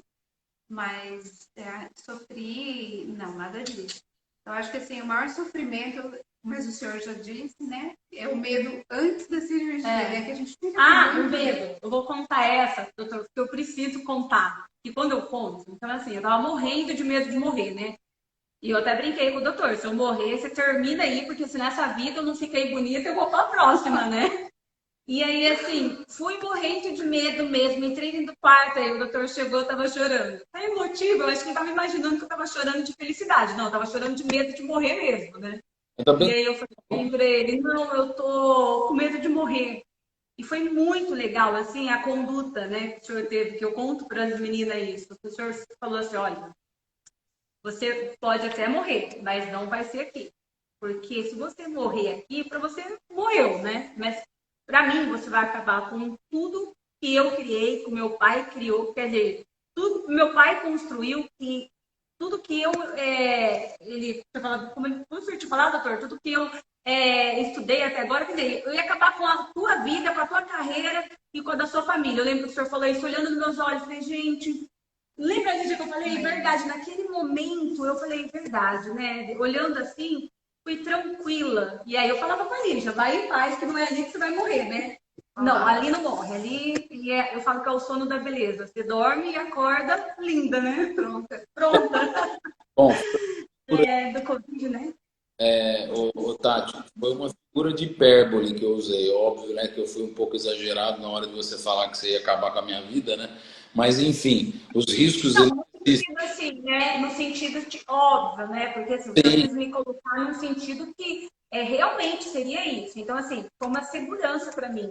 Mas sofri, não, nada disso. Eu acho que assim, o maior sofrimento, mas o senhor já disse, né? É o medo antes da cirurgia, né? Que a gente fica com O muito medo. Eu vou contar essa, doutor, porque eu preciso contar. E quando eu conto, então assim, eu tava morrendo de medo de morrer, né? E eu até brinquei com o doutor, se eu morrer, você termina aí, porque se nessa vida eu não fiquei bonita, eu vou pra próxima, né? E aí, assim, fui morrendo de medo mesmo, entrei dentro do quarto, aí o doutor chegou, eu tava chorando. Tá emotivo, eu acho que ele tava imaginando que eu tava chorando de felicidade. Não, eu tava chorando de medo de morrer mesmo, né? eu E também aí eu falei pra ele, não, eu tô com medo de morrer. E foi muito legal, assim, a conduta, né, que o senhor teve, que eu conto para as meninas isso. O senhor falou assim, olha, você pode até morrer, mas não vai ser aqui. Porque se você morrer aqui, para você morreu, né? Mas para mim, você vai acabar com tudo que eu criei, que o meu pai criou. Quer dizer, tudo que meu pai construiu e tudo que eu. Ele, como o senhor te falou, doutor, tudo que eu estudei até agora, quer dizer, eu ia acabar com a tua vida, com a tua carreira e com a da sua família. Eu lembro que o senhor falou isso olhando nos meus olhos, falei, gente. Lembra desse dia que eu falei? Verdade, naquele momento eu falei, verdade, né? Olhando assim, fui tranquila. E aí eu falava pra Lígia, vai em paz, que não é ali que você vai morrer, né? Não, ali não morre. Ali eu falo que é o sono da beleza. Você dorme e acorda linda, né? Pronta. Pronta. bom, Do Covid, né? Tati, foi uma figura de hipérbole que eu usei. Óbvio, né, que eu fui um pouco exagerado na hora de você falar que você ia acabar com a minha vida, né? Mas, enfim, os riscos, Não, eles no existem. sentido assim, né? No sentido de óbvio, né? Porque assim, você quis me colocar num sentido que realmente seria isso. Então, assim, foi uma segurança para mim.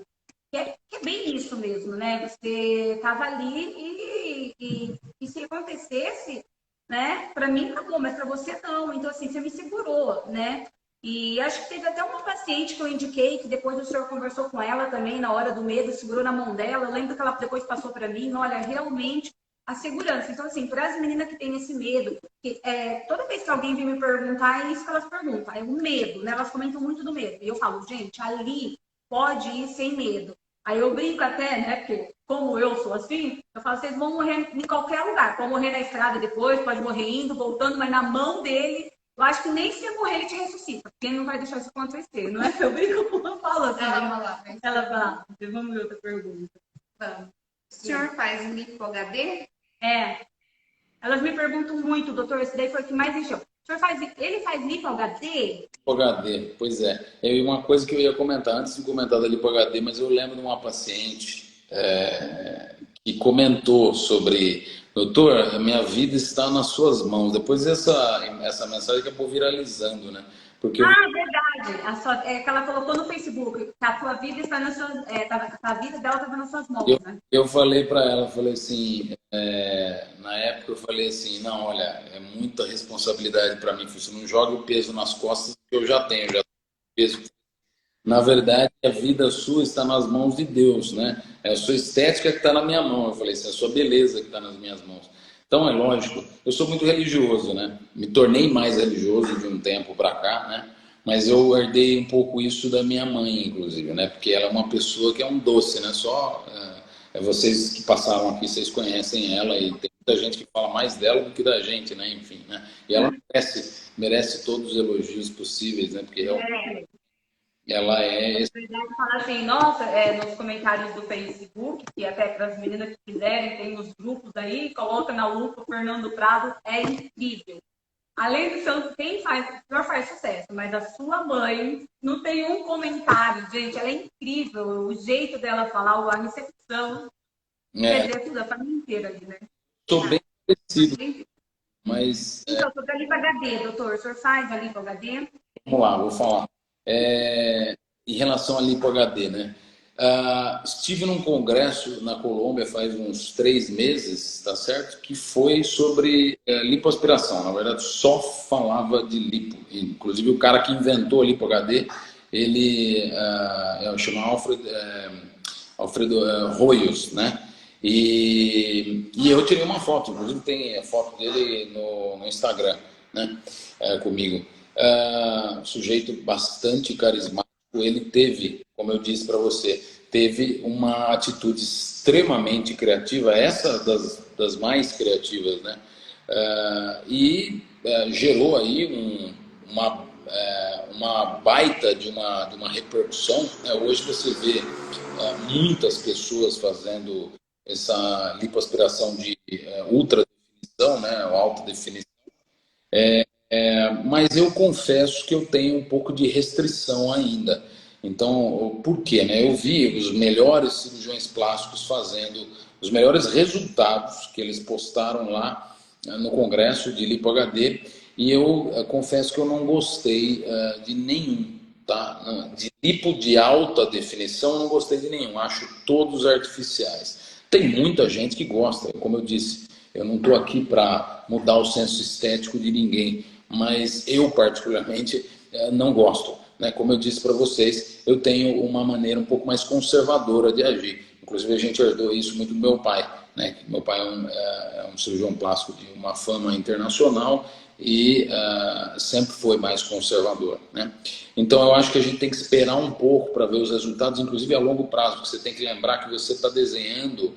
Que é bem isso mesmo, né? Você estava ali e se acontecesse, né? Para mim acabou, mas para você não. Então, assim, você me segurou, né? E acho que teve até uma paciente que eu indiquei, que depois o senhor conversou com ela também, na hora do medo, segurou na mão dela. Eu lembro que ela depois passou para mim, olha, realmente a segurança. Então, assim, para as meninas que têm esse medo, que, toda vez que alguém vem me perguntar, é isso que elas perguntam, é o medo, né? Elas comentam muito do medo. E eu falo, gente, ali pode ir sem medo. Aí eu brinco até, né? Porque como eu sou assim, eu falo, vocês vão morrer em qualquer lugar. Pode morrer na estrada depois, pode morrer indo, voltando, mas na mão dele, eu acho que nem se você morrer, ele te ressuscita, porque ele não vai deixar isso acontecer, não é? Eu brinco com ela, falo assim. Ela fala, vamos ver outra pergunta. Vamos. O senhor faz lipo HD? Elas me perguntam muito, doutor, esse daí foi o que mais encheu. O senhor ele faz lipo HD? HD, pois é. E uma coisa que eu ia comentar, antes de comentar da Lipo HD, mas eu lembro de uma paciente que comentou sobre, doutor, a minha vida está nas suas mãos. Depois essa mensagem acabou viralizando, né? Porque Verdade. Que ela colocou no Facebook, que a sua vida está nas suas. A vida dela estava nas suas mãos, né? eu falei para ela, falei assim, na época eu falei assim, não, olha, é muita responsabilidade para mim, você não joga o peso nas costas que eu já tenho peso. Na verdade, a vida sua está nas mãos de Deus, né? É a sua estética que está na minha mão. Eu falei assim, é a sua beleza que está nas minhas mãos. Então, é lógico, eu sou muito religioso, né? Me tornei mais religioso de um tempo para cá, né? Mas eu herdei um pouco isso da minha mãe, inclusive, né? Porque ela é uma pessoa que é um doce, né? Só vocês que passaram aqui, vocês conhecem ela e tem muita gente que fala mais dela do que da gente, né? Enfim, né? E ela merece todos os elogios possíveis, né? Porque ela é... Na verdade, fala assim, nossa, nos comentários do Facebook, que até para as meninas que quiserem, tem os grupos aí, coloca na lupa, Fernando Prado é incrível. Além do seu, quem faz, o senhor faz sucesso, mas a sua mãe não tem um comentário, gente, ela é incrível, o jeito dela falar, a recepção, quer dizer, tudo, a família inteira ali, né? Estou bem parecido, mas... Então, sobre a lipo-HD, doutor, o senhor faz a lipo-HD? Vamos lá, vou falar. Em relação à lipo-HD, né? Estive num congresso na Colômbia faz uns 3 meses, tá certo? Que foi sobre lipoaspiração. Na verdade, só falava de lipo. Inclusive, o cara que inventou a lipo-HD, ele chama Alfredo Royos, né? E eu tirei uma foto, inclusive tem a foto dele no Instagram, né? Comigo. Sujeito bastante carismático. Ele teve, como eu disse para você, teve uma atitude extremamente criativa, essa das mais criativas, né? Gerou aí uma baita de uma repercussão, né? Hoje você vê muitas pessoas fazendo essa lipoaspiração de ultra definição, né? Alta definição. Mas eu confesso que eu tenho um pouco de restrição ainda. Então, por quê? Né? Eu vi os melhores cirurgiões plásticos fazendo os melhores resultados que eles postaram lá no congresso de lipo-HD e eu confesso que eu não gostei de nenhum. Tá? De lipo de alta definição, eu não gostei de nenhum. Acho todos artificiais. Tem muita gente que gosta, como eu disse. Eu não estou aqui para mudar o senso estético de ninguém, mas eu particularmente não gosto. Né? Como eu disse para vocês, eu tenho uma maneira um pouco mais conservadora de agir. Inclusive a gente herdou isso muito do meu pai. Né? Meu pai é um cirurgião plástico de uma fama internacional e sempre foi mais conservador. Né? Então eu acho que a gente tem que esperar um pouco para ver os resultados, inclusive a longo prazo, porque você tem que lembrar que você está desenhando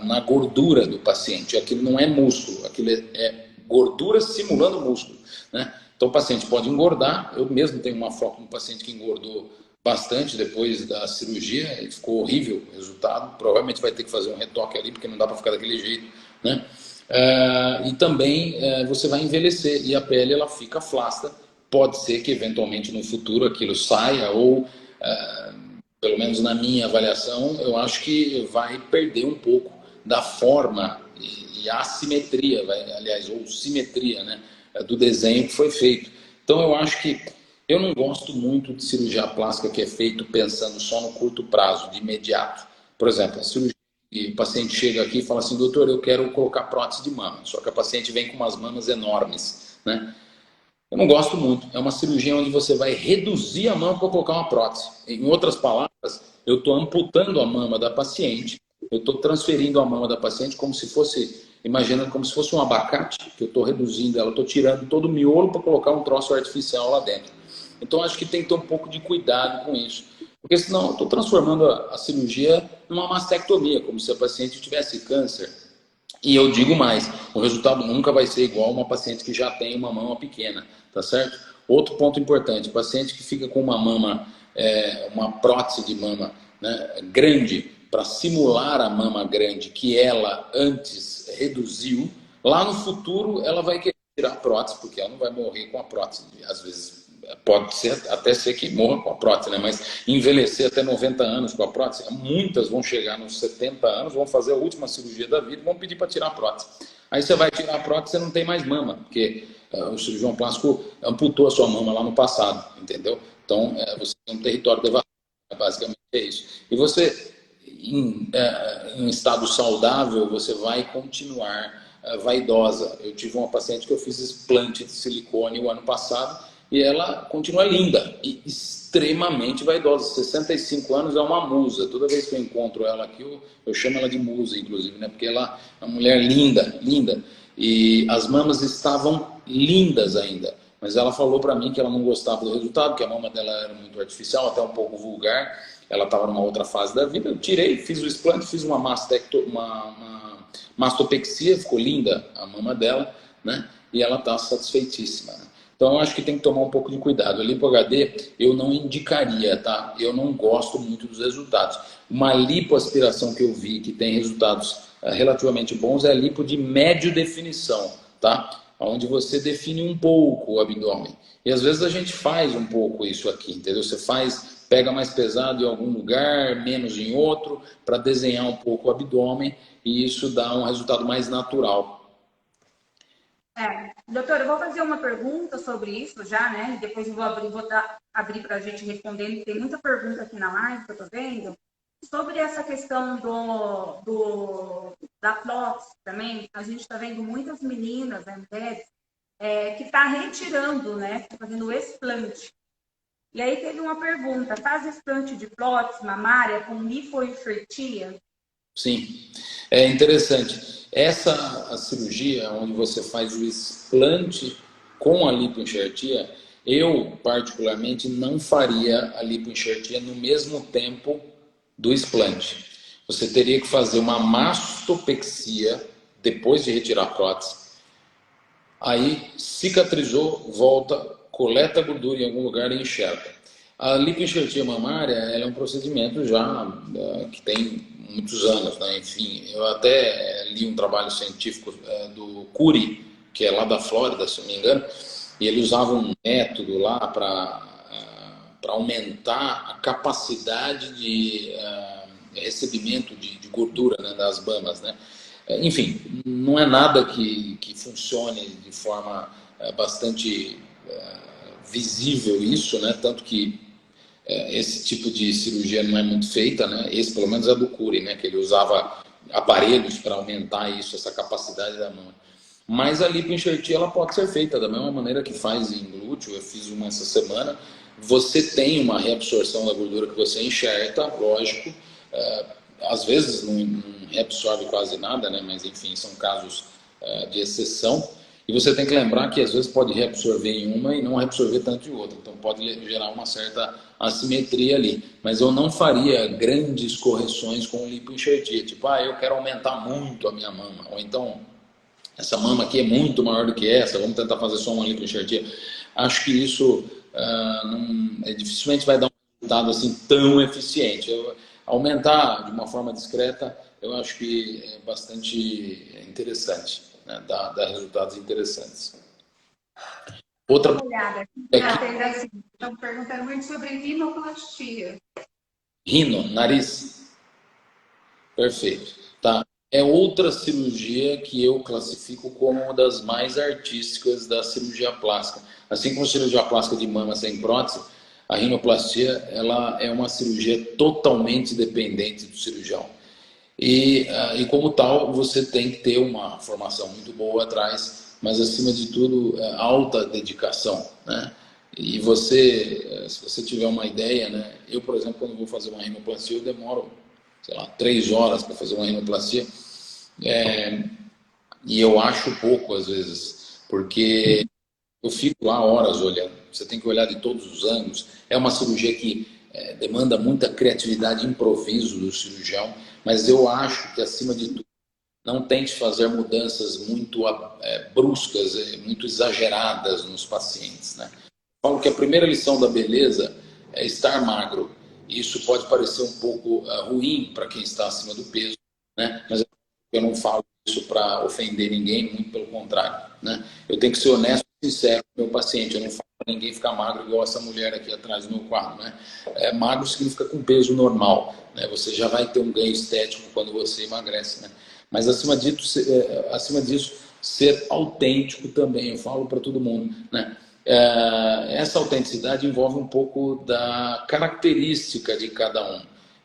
na gordura do paciente. Aquilo não é músculo, aquilo é gordura simulando músculo. Né? Então o paciente pode engordar. Eu mesmo tenho uma foto de um paciente que engordou bastante depois da cirurgia, e ficou horrível o resultado. Provavelmente vai ter que fazer um retoque ali, porque não dá para ficar daquele jeito. Né? E também você vai envelhecer e a pele ela fica flácida. Pode ser que eventualmente no futuro aquilo saia ou... pelo menos na minha avaliação, eu acho que vai perder um pouco da forma e assimetria, ou simetria, né, do desenho que foi feito. Então eu acho que eu não gosto muito de cirurgia plástica que é feito pensando só no curto prazo, de imediato. Por exemplo, a cirurgia, o paciente chega aqui e fala assim, doutor, eu quero colocar prótese de mama, só que a paciente vem com umas mamas enormes, né? Eu não gosto muito. É uma cirurgia onde você vai reduzir a mama para colocar uma prótese. Em outras palavras, eu estou amputando a mama da paciente, eu estou transferindo a mama da paciente como se fosse, imaginando como se fosse um abacate, que eu estou reduzindo ela, estou tirando todo o miolo para colocar um troço artificial lá dentro. Então, acho que tem que ter um pouco de cuidado com isso. Porque senão eu estou transformando a cirurgia numa mastectomia, como se a paciente tivesse câncer. E eu digo mais, o resultado nunca vai ser igual a uma paciente que já tem uma mama pequena, tá certo? Outro ponto importante, paciente que fica com uma mama, uma prótese de mama, né, grande, para simular a mama grande que ela antes reduziu, lá no futuro ela vai querer tirar a prótese, porque ela não vai morrer com a prótese. Às vezes pode até ser que morra com a prótese, né? Mas envelhecer até 90 anos com a prótese, muitas vão chegar nos 70 anos, vão fazer a última cirurgia da vida e vão pedir para tirar a prótese. Aí você vai tirar a prótese, você não tem mais mama, porque o cirurgião plástico amputou a sua mama lá no passado, entendeu? Então, você tem um território devastado, basicamente é isso. E você, em um estado saudável, você vai continuar vaidosa. Eu tive uma paciente que eu fiz explante de silicone o ano passado, e ela continua linda e extremamente vaidosa. 65 anos é uma musa. Toda vez que eu encontro ela aqui, eu chamo ela de musa, inclusive, né? Porque ela é uma mulher linda, linda. E as mamas estavam lindas ainda. Mas ela falou para mim que ela não gostava do resultado, que a mama dela era muito artificial, até um pouco vulgar. Ela estava numa outra fase da vida. Eu tirei, fiz o explante, fiz uma mastopexia, ficou linda a mama dela, né? E ela está satisfeitíssima, né? Então, eu acho que tem que tomar um pouco de cuidado. A lipo HD, eu não indicaria, tá? Eu não gosto muito dos resultados. Uma lipoaspiração que eu vi que tem resultados relativamente bons é a lipo de médio definição, tá? Onde você define um pouco o abdômen. E às vezes a gente faz um pouco isso aqui, entendeu? Você faz, pega mais pesado em algum lugar, menos em outro, para desenhar um pouco o abdômen, e isso dá um resultado mais natural. Doutor, eu vou fazer uma pergunta sobre isso já, né? E depois eu vou abrir para a gente responder. Tem muita pergunta aqui na live que eu estou vendo. Sobre essa questão da PLOS também, a gente está vendo muitas meninas, né, mulheres, que está retirando, né? Fazendo o explante. E aí teve uma pergunta: faz explante de prótese mamária com lipoenxertia? Sim, é interessante. A cirurgia onde você faz o explante com a lipoenxertia, eu particularmente não faria a lipoenxertia no mesmo tempo do explante. Você teria que fazer uma mastopexia depois de retirar a prótese. Aí cicatrizou, volta, coleta a gordura em algum lugar e enxerga. A lipoenxertia mamária ela é um procedimento já que tem muitos anos, né? Enfim, eu até li um trabalho científico do Cury, que é lá da Flórida, se não me engano, e ele usava um método lá para aumentar a capacidade de recebimento de gordura, né, das mamas, né? Enfim, não é nada que funcione de forma bastante visível isso, né? Tanto que esse tipo de cirurgia não é muito feita, né? Esse pelo menos é do Cury, né? Que ele usava aparelhos para aumentar isso, essa capacidade da mama. Mas a lipoenxertia ela pode ser feita da mesma maneira que faz em glúteo. Eu fiz uma essa semana. Você tem uma reabsorção da gordura que você enxerta, lógico. Às vezes não reabsorve quase nada, né? Mas enfim, são casos de exceção. E você tem que lembrar que às vezes pode reabsorver em uma e não reabsorver tanto em outra. Então pode gerar uma certa assimetria ali. Mas eu não faria grandes correções com lipoenxertia. Tipo, eu quero aumentar muito a minha mama. Ou então, essa mama aqui é muito maior do que essa, vamos tentar fazer só uma lipoenxertia. Acho que isso dificilmente vai dar um resultado assim tão eficiente. Aumentar de uma forma discreta, eu acho que é bastante interessante, né? Dá resultados interessantes. Outra olhada aqui. Estão perguntando muito sobre rinoplastia. Rino, nariz. Perfeito. Tá. É outra cirurgia que eu classifico como uma das mais artísticas da cirurgia plástica. Assim como a cirurgia plástica de mama sem prótese, a rinoplastia ela é uma cirurgia totalmente dependente do cirurgião. E como tal, você tem que ter uma formação muito boa atrás, mas acima de tudo, alta dedicação, né? E você, se você tiver uma ideia, né? Eu, por exemplo, quando vou fazer uma rinoplastia, eu demoro, sei lá, 3 horas para fazer uma rinoplastia. E eu acho pouco, às vezes, porque eu fico lá horas olhando. Você tem que olhar de todos os ângulos. É uma cirurgia que demanda muita criatividade e improviso do cirurgião, mas eu acho que, acima de tudo, não tente fazer mudanças muito bruscas, muito exageradas nos pacientes, né? Eu falo que a primeira lição da beleza é estar magro. Isso pode parecer um pouco ruim para quem está acima do peso, né? Mas eu não falo isso para ofender ninguém, muito pelo contrário, né? Eu tenho que ser honesto e sincero com o meu paciente. Eu não falo para ninguém ficar magro igual essa mulher aqui atrás do meu quadro, né? Magro significa com peso normal, né? Você já vai ter um ganho estético quando você emagrece, né? Mas acima disso, ser autêntico também. Eu falo para todo mundo, né? Essa autenticidade envolve um pouco da característica de cada um.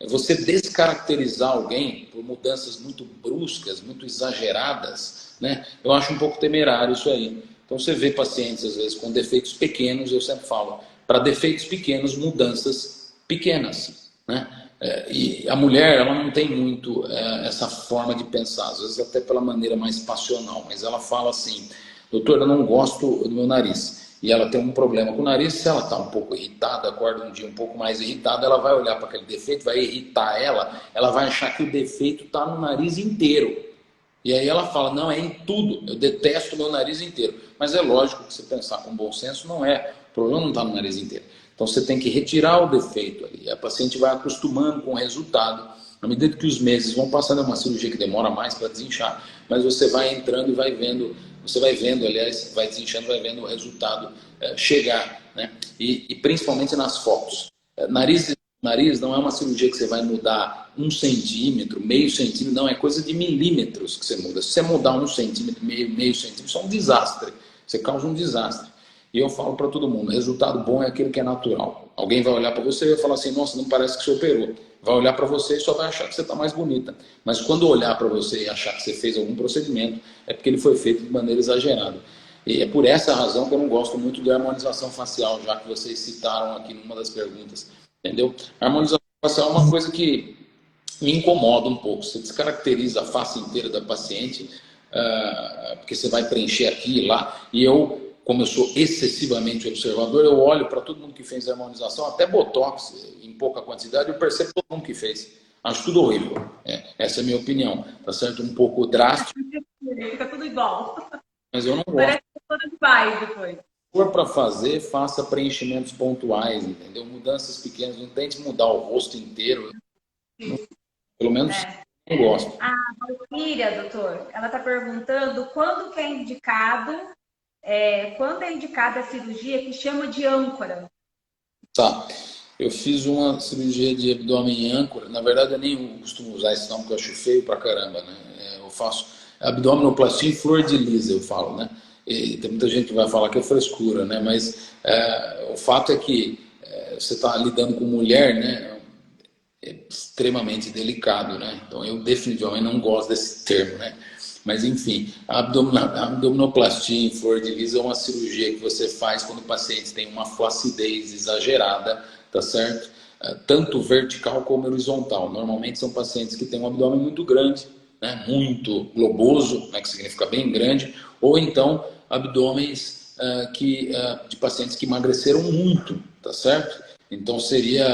Você descaracterizar alguém por mudanças muito bruscas, muito exageradas, né? Eu acho um pouco temerário isso aí. Então você vê pacientes, às vezes, com defeitos pequenos, eu sempre falo, para defeitos pequenos, mudanças pequenas, né? E a mulher, ela não tem muito essa forma de pensar, às vezes até pela maneira mais passional, mas ela fala assim: doutor, eu não gosto do meu nariz. E ela tem um problema com o nariz. Se ela está um pouco irritada, acorda um dia um pouco mais irritada, ela vai olhar para aquele defeito, vai irritar ela vai achar que o defeito está no nariz inteiro. E aí ela fala, não, é em tudo, eu detesto o meu nariz inteiro. Mas é lógico que você pensar com bom senso, não é. O problema não está no nariz inteiro. Então você tem que retirar o defeito ali. A paciente vai acostumando com o resultado. À medida que os meses vão passando, é uma cirurgia que demora mais para desinchar, mas você vai entrando e vai vendo, você vai vendo, aliás, vai desinchando, vai vendo o resultado chegar, né? E principalmente nas fotos. Nariz não é uma cirurgia que você vai mudar 1 centímetro, meio centímetro, não, é coisa de milímetros que você muda. Se você mudar 1 centímetro, meio centímetro, isso é um desastre. Você causa um desastre. E eu falo para todo mundo, resultado bom é aquele que é natural. Alguém vai olhar para você e vai falar assim, nossa, não parece que você operou. Vai olhar para você e só vai achar que você está mais bonita. Mas quando olhar para você e achar que você fez algum procedimento, é porque ele foi feito de maneira exagerada. E é por essa razão que eu não gosto muito de harmonização facial, já que vocês citaram aqui numa das perguntas. Entendeu? A harmonização facial é uma coisa que me incomoda um pouco. Você descaracteriza a face inteira da paciente, porque você vai preencher aqui e lá. E eu, como eu sou excessivamente observador, eu olho para todo mundo que fez harmonização, até botox em pouca quantidade, eu percebo todo mundo que fez. Acho tudo horrível. Essa é a minha opinião. Tá certo? Um pouco drástico. Fica tudo igual. Mas eu não gosto. Parece que todas iguais depois. Se for para fazer, faça preenchimentos pontuais, entendeu? Mudanças pequenas, não tente mudar o rosto inteiro. Pelo menos eu gosto. A Valquíria, doutor, ela está perguntando quando que é indicado, quando é indicada a cirurgia que chama de âncora? Tá. Eu fiz uma cirurgia de abdômen em âncora. Na verdade, eu nem costumo usar esse nome, porque eu acho feio pra caramba, né? Eu faço abdominoplastia em flor de lisa, eu falo, né? E tem muita gente que vai falar que é frescura, né? Mas o fato é que você está lidando com mulher, né? É extremamente delicado, né? Então eu definitivamente não gosto desse termo, né? Mas enfim, a abdominoplastia em flor de lis é uma cirurgia que você faz quando o paciente tem uma flacidez exagerada, tá certo? Tanto vertical como horizontal. Normalmente são pacientes que têm um abdômen muito grande, né? Muito globoso, né? Que significa bem grande, ou então abdômenes de pacientes que emagreceram muito, tá certo? Então seria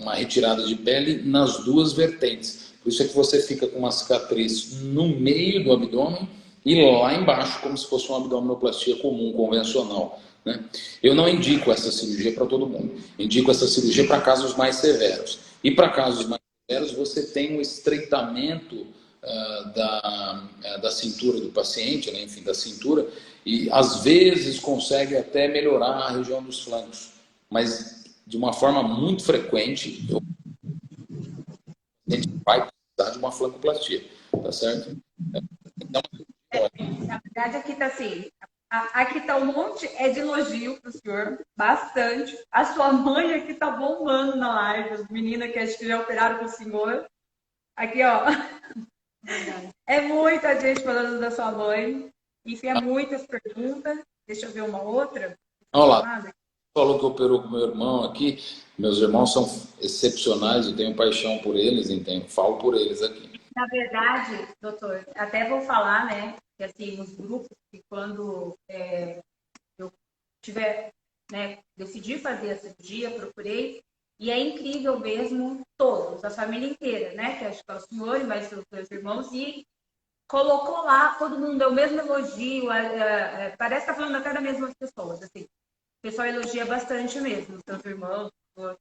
uma retirada de pele nas duas vertentes. Por isso é que você fica com uma cicatriz no meio do abdômen e lá embaixo, como se fosse uma abdominoplastia comum, convencional, né? Eu não indico essa cirurgia para todo mundo. Indico essa cirurgia para casos mais severos. E para casos mais severos, você tem um estreitamento da cintura do paciente, né? Enfim, da cintura, e às vezes consegue até melhorar a região dos flancos. Mas de uma forma muito frequente, a gente vai precisar de uma flancoplastia, tá certo? Então, na verdade, aqui está assim, aqui está um monte de elogio para o senhor, bastante. A sua mãe aqui está bombando na live, as meninas que acho que já operaram com o senhor. Aqui, ó, é muita gente falando da sua mãe, enfim, é muitas perguntas. Deixa eu ver uma outra. Olha lá. Falou que operou com meu irmão aqui. Meus irmãos são excepcionais, eu tenho paixão por eles, entendo. Falo por eles aqui. Na verdade, doutor, até vou falar, né, que assim, nos grupos, que quando eu tiver, né, decidi fazer a cirurgia, procurei, e é incrível mesmo, todos, a família inteira, né, que acho que é o senhor e mais os dois irmãos, e colocou lá, todo mundo deu o mesmo elogio, parece que tá falando até das mesmas pessoas, assim. O pessoal elogia bastante mesmo, seus irmãos, a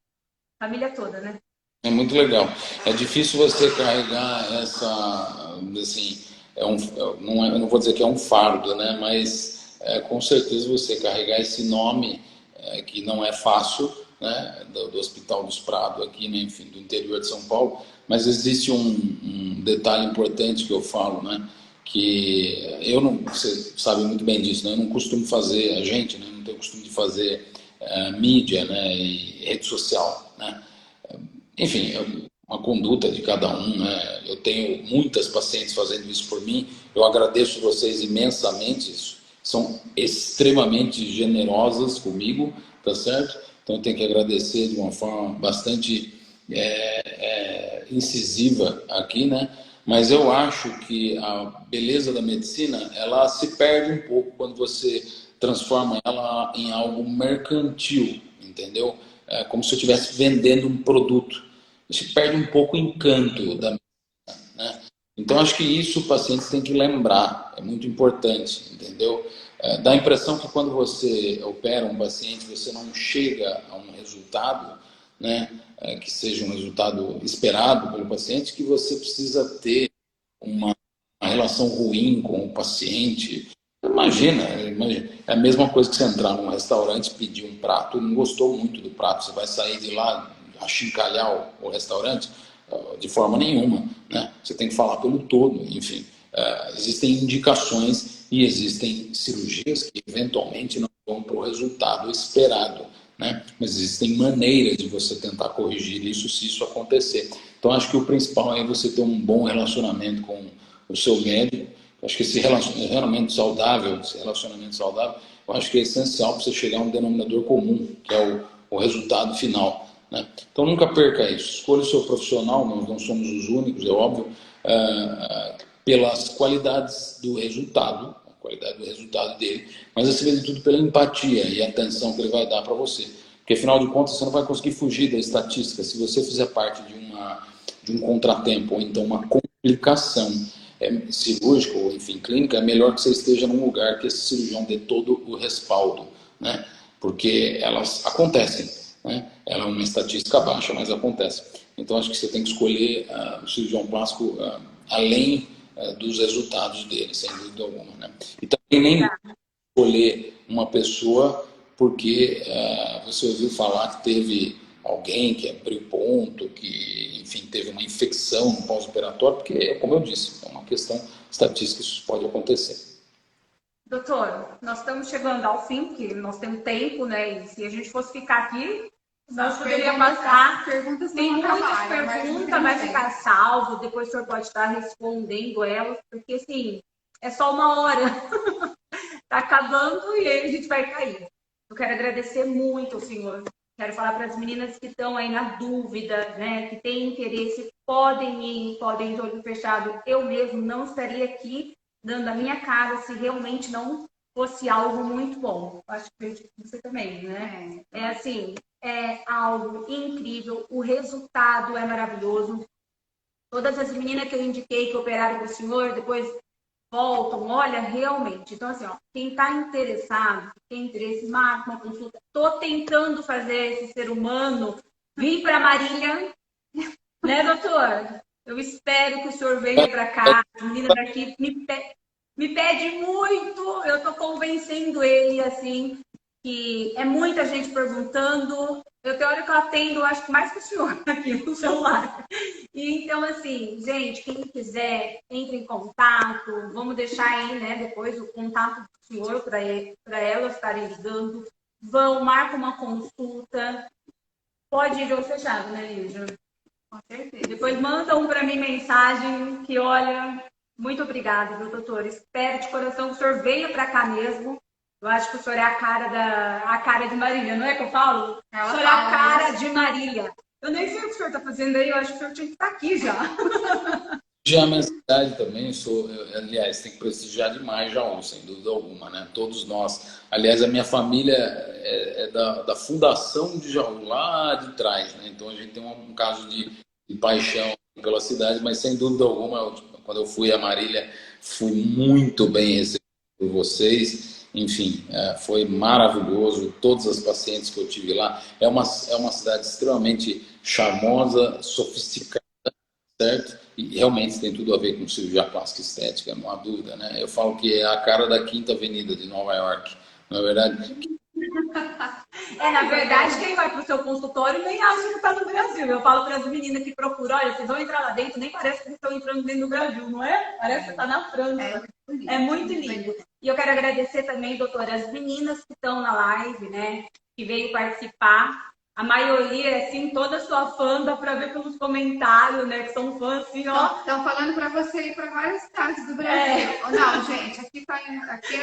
família toda, né? É muito legal. É difícil você carregar essa, assim, eu não vou dizer que é um fardo, né? Mas com certeza você carregar esse nome, que não é fácil, né? Do Hospital dos Prados aqui, né? Enfim, do interior de São Paulo. Mas existe um detalhe importante que eu falo, né? Que eu não, você sabe muito bem disso, né? Eu não costumo fazer, a gente, né? Não tem o costume de fazer mídia, né? E rede social, né? Enfim, é uma conduta de cada um, né? Eu tenho muitas pacientes fazendo isso por mim, eu agradeço vocês imensamente, são extremamente generosas comigo, tá certo? Então eu tenho que agradecer de uma forma bastante incisiva aqui, né? Mas eu acho que a beleza da medicina, ela se perde um pouco quando você transforma ela em algo mercantil, entendeu? É como se eu estivesse vendendo um produto. Se perde um pouco o encanto da medicina, né? Então, acho que isso o paciente tem que lembrar, é muito importante, entendeu? Dá a impressão que quando você opera um paciente, você não chega a um resultado, né, que seja um resultado esperado pelo paciente, que você precisa ter uma relação ruim com o paciente. Imagina, é a mesma coisa que você entrar num restaurante, pedir um prato e não gostou muito do prato, você vai sair de lá, achincalhar o restaurante? De forma nenhuma, né? Você tem que falar pelo todo, enfim. Existem indicações e existem cirurgias que eventualmente não vão para o resultado esperado, né? Mas existem maneiras de você tentar corrigir isso se isso acontecer. Então, acho que o principal é você ter um bom relacionamento com o seu médico. Acho que esse relacionamento saudável, eu acho que é essencial para você chegar a um denominador comum, que é o resultado final, né? Então nunca perca isso. Escolha o seu profissional, nós não somos os únicos, é óbvio, pelas qualidades do resultado, a qualidade do resultado dele, mas acima de tudo pela empatia e atenção que ele vai dar para você. Porque afinal de contas você não vai conseguir fugir da estatística. Se você fizer parte de um contratempo ou então uma complicação cirúrgica ou enfim clínica, é melhor que você esteja num lugar que esse cirurgião dê todo o respaldo, né? Porque elas acontecem, né? Ela é uma estatística baixa, mas acontece. Então acho que você tem que escolher o cirurgião plástico além dos resultados dele, sem dúvida alguma, né? E também nem escolher uma pessoa porque você ouviu falar que teve alguém que abriu ponto, que, enfim, teve uma infecção no pós-operatório, porque, como eu disse, é uma questão estatística, isso pode acontecer. Doutor, nós estamos chegando ao fim, porque nós temos tempo, né? E se a gente fosse ficar aqui, nós poderíamos passar. Tem muitas perguntas, vai ficar salvo, depois o senhor pode estar respondendo elas, porque assim, é só uma hora. Tá acabando e aí a gente vai cair. Eu quero agradecer muito ao senhor. Quero falar para as meninas que estão aí na dúvida, né, que têm interesse, podem ir, podem ir de olho fechado. Eu mesmo não estaria aqui dando a minha cara se realmente não fosse algo muito bom. Acho que você também, né? É assim, é algo incrível, o resultado é maravilhoso. Todas as meninas que eu indiquei que operaram com o senhor, depois voltam, olha, realmente. Então, assim, ó, quem está interessado, tem interesse, marca uma consulta. Estou tentando fazer esse ser humano vir para Marília, né, doutor? Eu espero que o senhor venha para cá. A menina daqui me pede muito, eu estou convencendo ele, assim, que é muita gente perguntando. Eu tenho hora que eu atendo, acho que mais que o senhor aqui no celular. E, então, assim, gente, quem quiser, entre em contato. Vamos deixar aí, né, depois o contato do senhor para elas estarem ligando. Vão, marca uma consulta. Pode ir de olho fechado, né, Lígia? Com certeza. Depois manda para mim mensagem que, olha, muito obrigada, viu, doutor? Espero de coração que o senhor venha para cá mesmo. Eu acho que o senhor é a cara de Marília, não é que eu falo? O senhor é a cara de Marília. Eu nem sei o que o senhor está fazendo aí, eu acho que o senhor tinha que estar aqui já. Já a minha cidade também, aliás, tem que prestigiar demais Jaú, sem dúvida alguma, né? Todos nós. Aliás, a minha família é da fundação de Jaú, lá de trás, né? Então a gente tem um caso de paixão pela cidade, mas sem dúvida alguma, quando eu fui a Marília, fui muito bem recebido por vocês. Enfim, foi maravilhoso. Todas as pacientes que eu tive lá. É uma cidade extremamente charmosa, sofisticada, certo? E realmente tem tudo a ver com cirurgia plástica e estética, não há dúvida, né? Eu falo que é a cara da Quinta Avenida de Nova York, não é verdade? Na verdade, quem vai para o seu consultório nem acha que está no Brasil. Eu falo para as meninas que procuram, olha, vocês vão entrar lá dentro, nem parece que vocês estão entrando dentro do Brasil, não é? Parece que está na França. É muito lindo. E eu quero agradecer também, doutora, as meninas que estão na live, né? Que veio participar. A maioria, assim, toda sua fã, dá para ver pelos comentários, né? Que são fãs, assim, ó. Estão falando para você ir para várias cidades do Brasil. Não, gente, aqui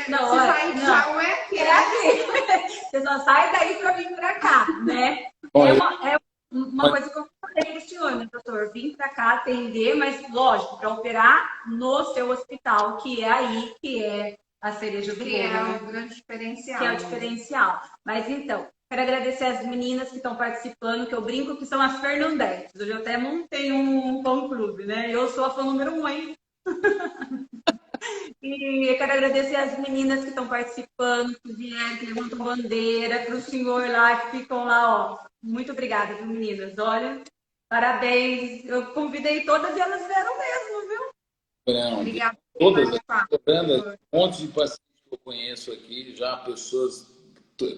não, se sair de Jaú é aqui. É aqui. Você só sai daí para vir para cá, né? É uma coisa que eu falei para o senhor, né, doutor? Vim para cá atender, mas, lógico, para operar no seu hospital, que é aí que é a cereja do bolo. Que é o grande diferencial. Que é o diferencial. Mas, então, quero agradecer as meninas que estão participando, que eu brinco que são as Fernandetes. Hoje eu até montei um fã-clube, né? Eu sou a fã número 1, hein? E eu quero agradecer as meninas que estão participando, que vieram, que levantam bandeira, para o senhor lá, que ficam lá, ó. Muito obrigada, viu, meninas? Olha, parabéns. Eu convidei todas e elas vieram mesmo, viu? Não, Obrigada por todas, participar. um monte de pacientes que eu conheço aqui, já pessoas,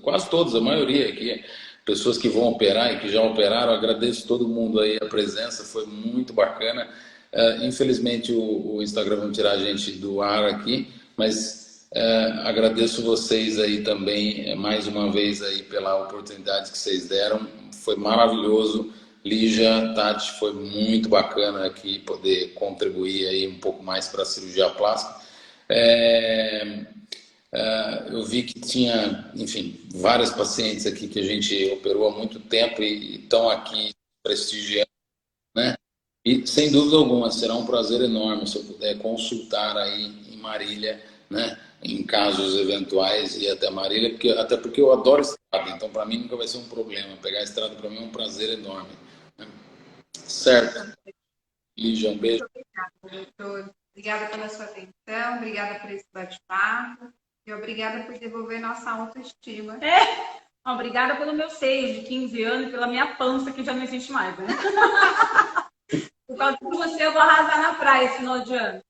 quase todas, a maioria aqui, pessoas que vão operar e que já operaram. Agradeço todo mundo aí, a presença foi muito bacana. Infelizmente o Instagram vai tirar a gente do ar aqui, mas agradeço vocês aí também, mais uma vez aí pela oportunidade que vocês deram, foi maravilhoso. Lígia, Tati, foi muito bacana aqui poder contribuir aí um pouco mais para a cirurgia plástica. Eu vi que tinha, enfim, várias pacientes aqui que a gente operou há muito tempo e estão aqui prestigiando, né? E sem dúvida alguma, será um prazer enorme se eu puder consultar aí em Marília, né? Em casos eventuais e até Marília, até porque eu adoro estrada, então para mim nunca vai ser um problema. Pegar a estrada para mim é um prazer enorme. Certo. Lígia, um beijo. Obrigada pela sua atenção, obrigada por esse bate-papo e obrigada por devolver nossa autoestima. Obrigada pelo meu seio de 15 anos e pela minha pança, que já não existe mais, né? Por causa de você, eu vou arrasar na praia esse final de ano.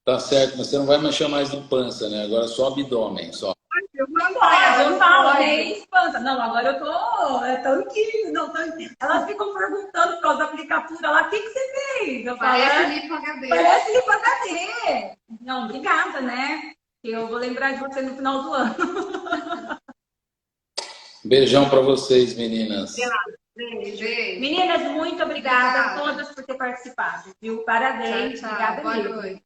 Tá certo, mas você não vai me chamar mais de pança, né? Agora só abdômen, só. Eu não falo nem pança. Não, agora eu tô tanquinho, não, tanquinho. Elas ficam perguntando por causa da aplicatura lá, o que você fez? Eu falo, Parece Lipo HD. parece Lipo HD. Não, obrigada, né? Eu vou lembrar de você no final do ano. Beijão para vocês, meninas. Beijo. Meninas, muito obrigada a todas por ter participado, viu? Parabéns. Tchau, tchau. Obrigada Boa mesmo. noite.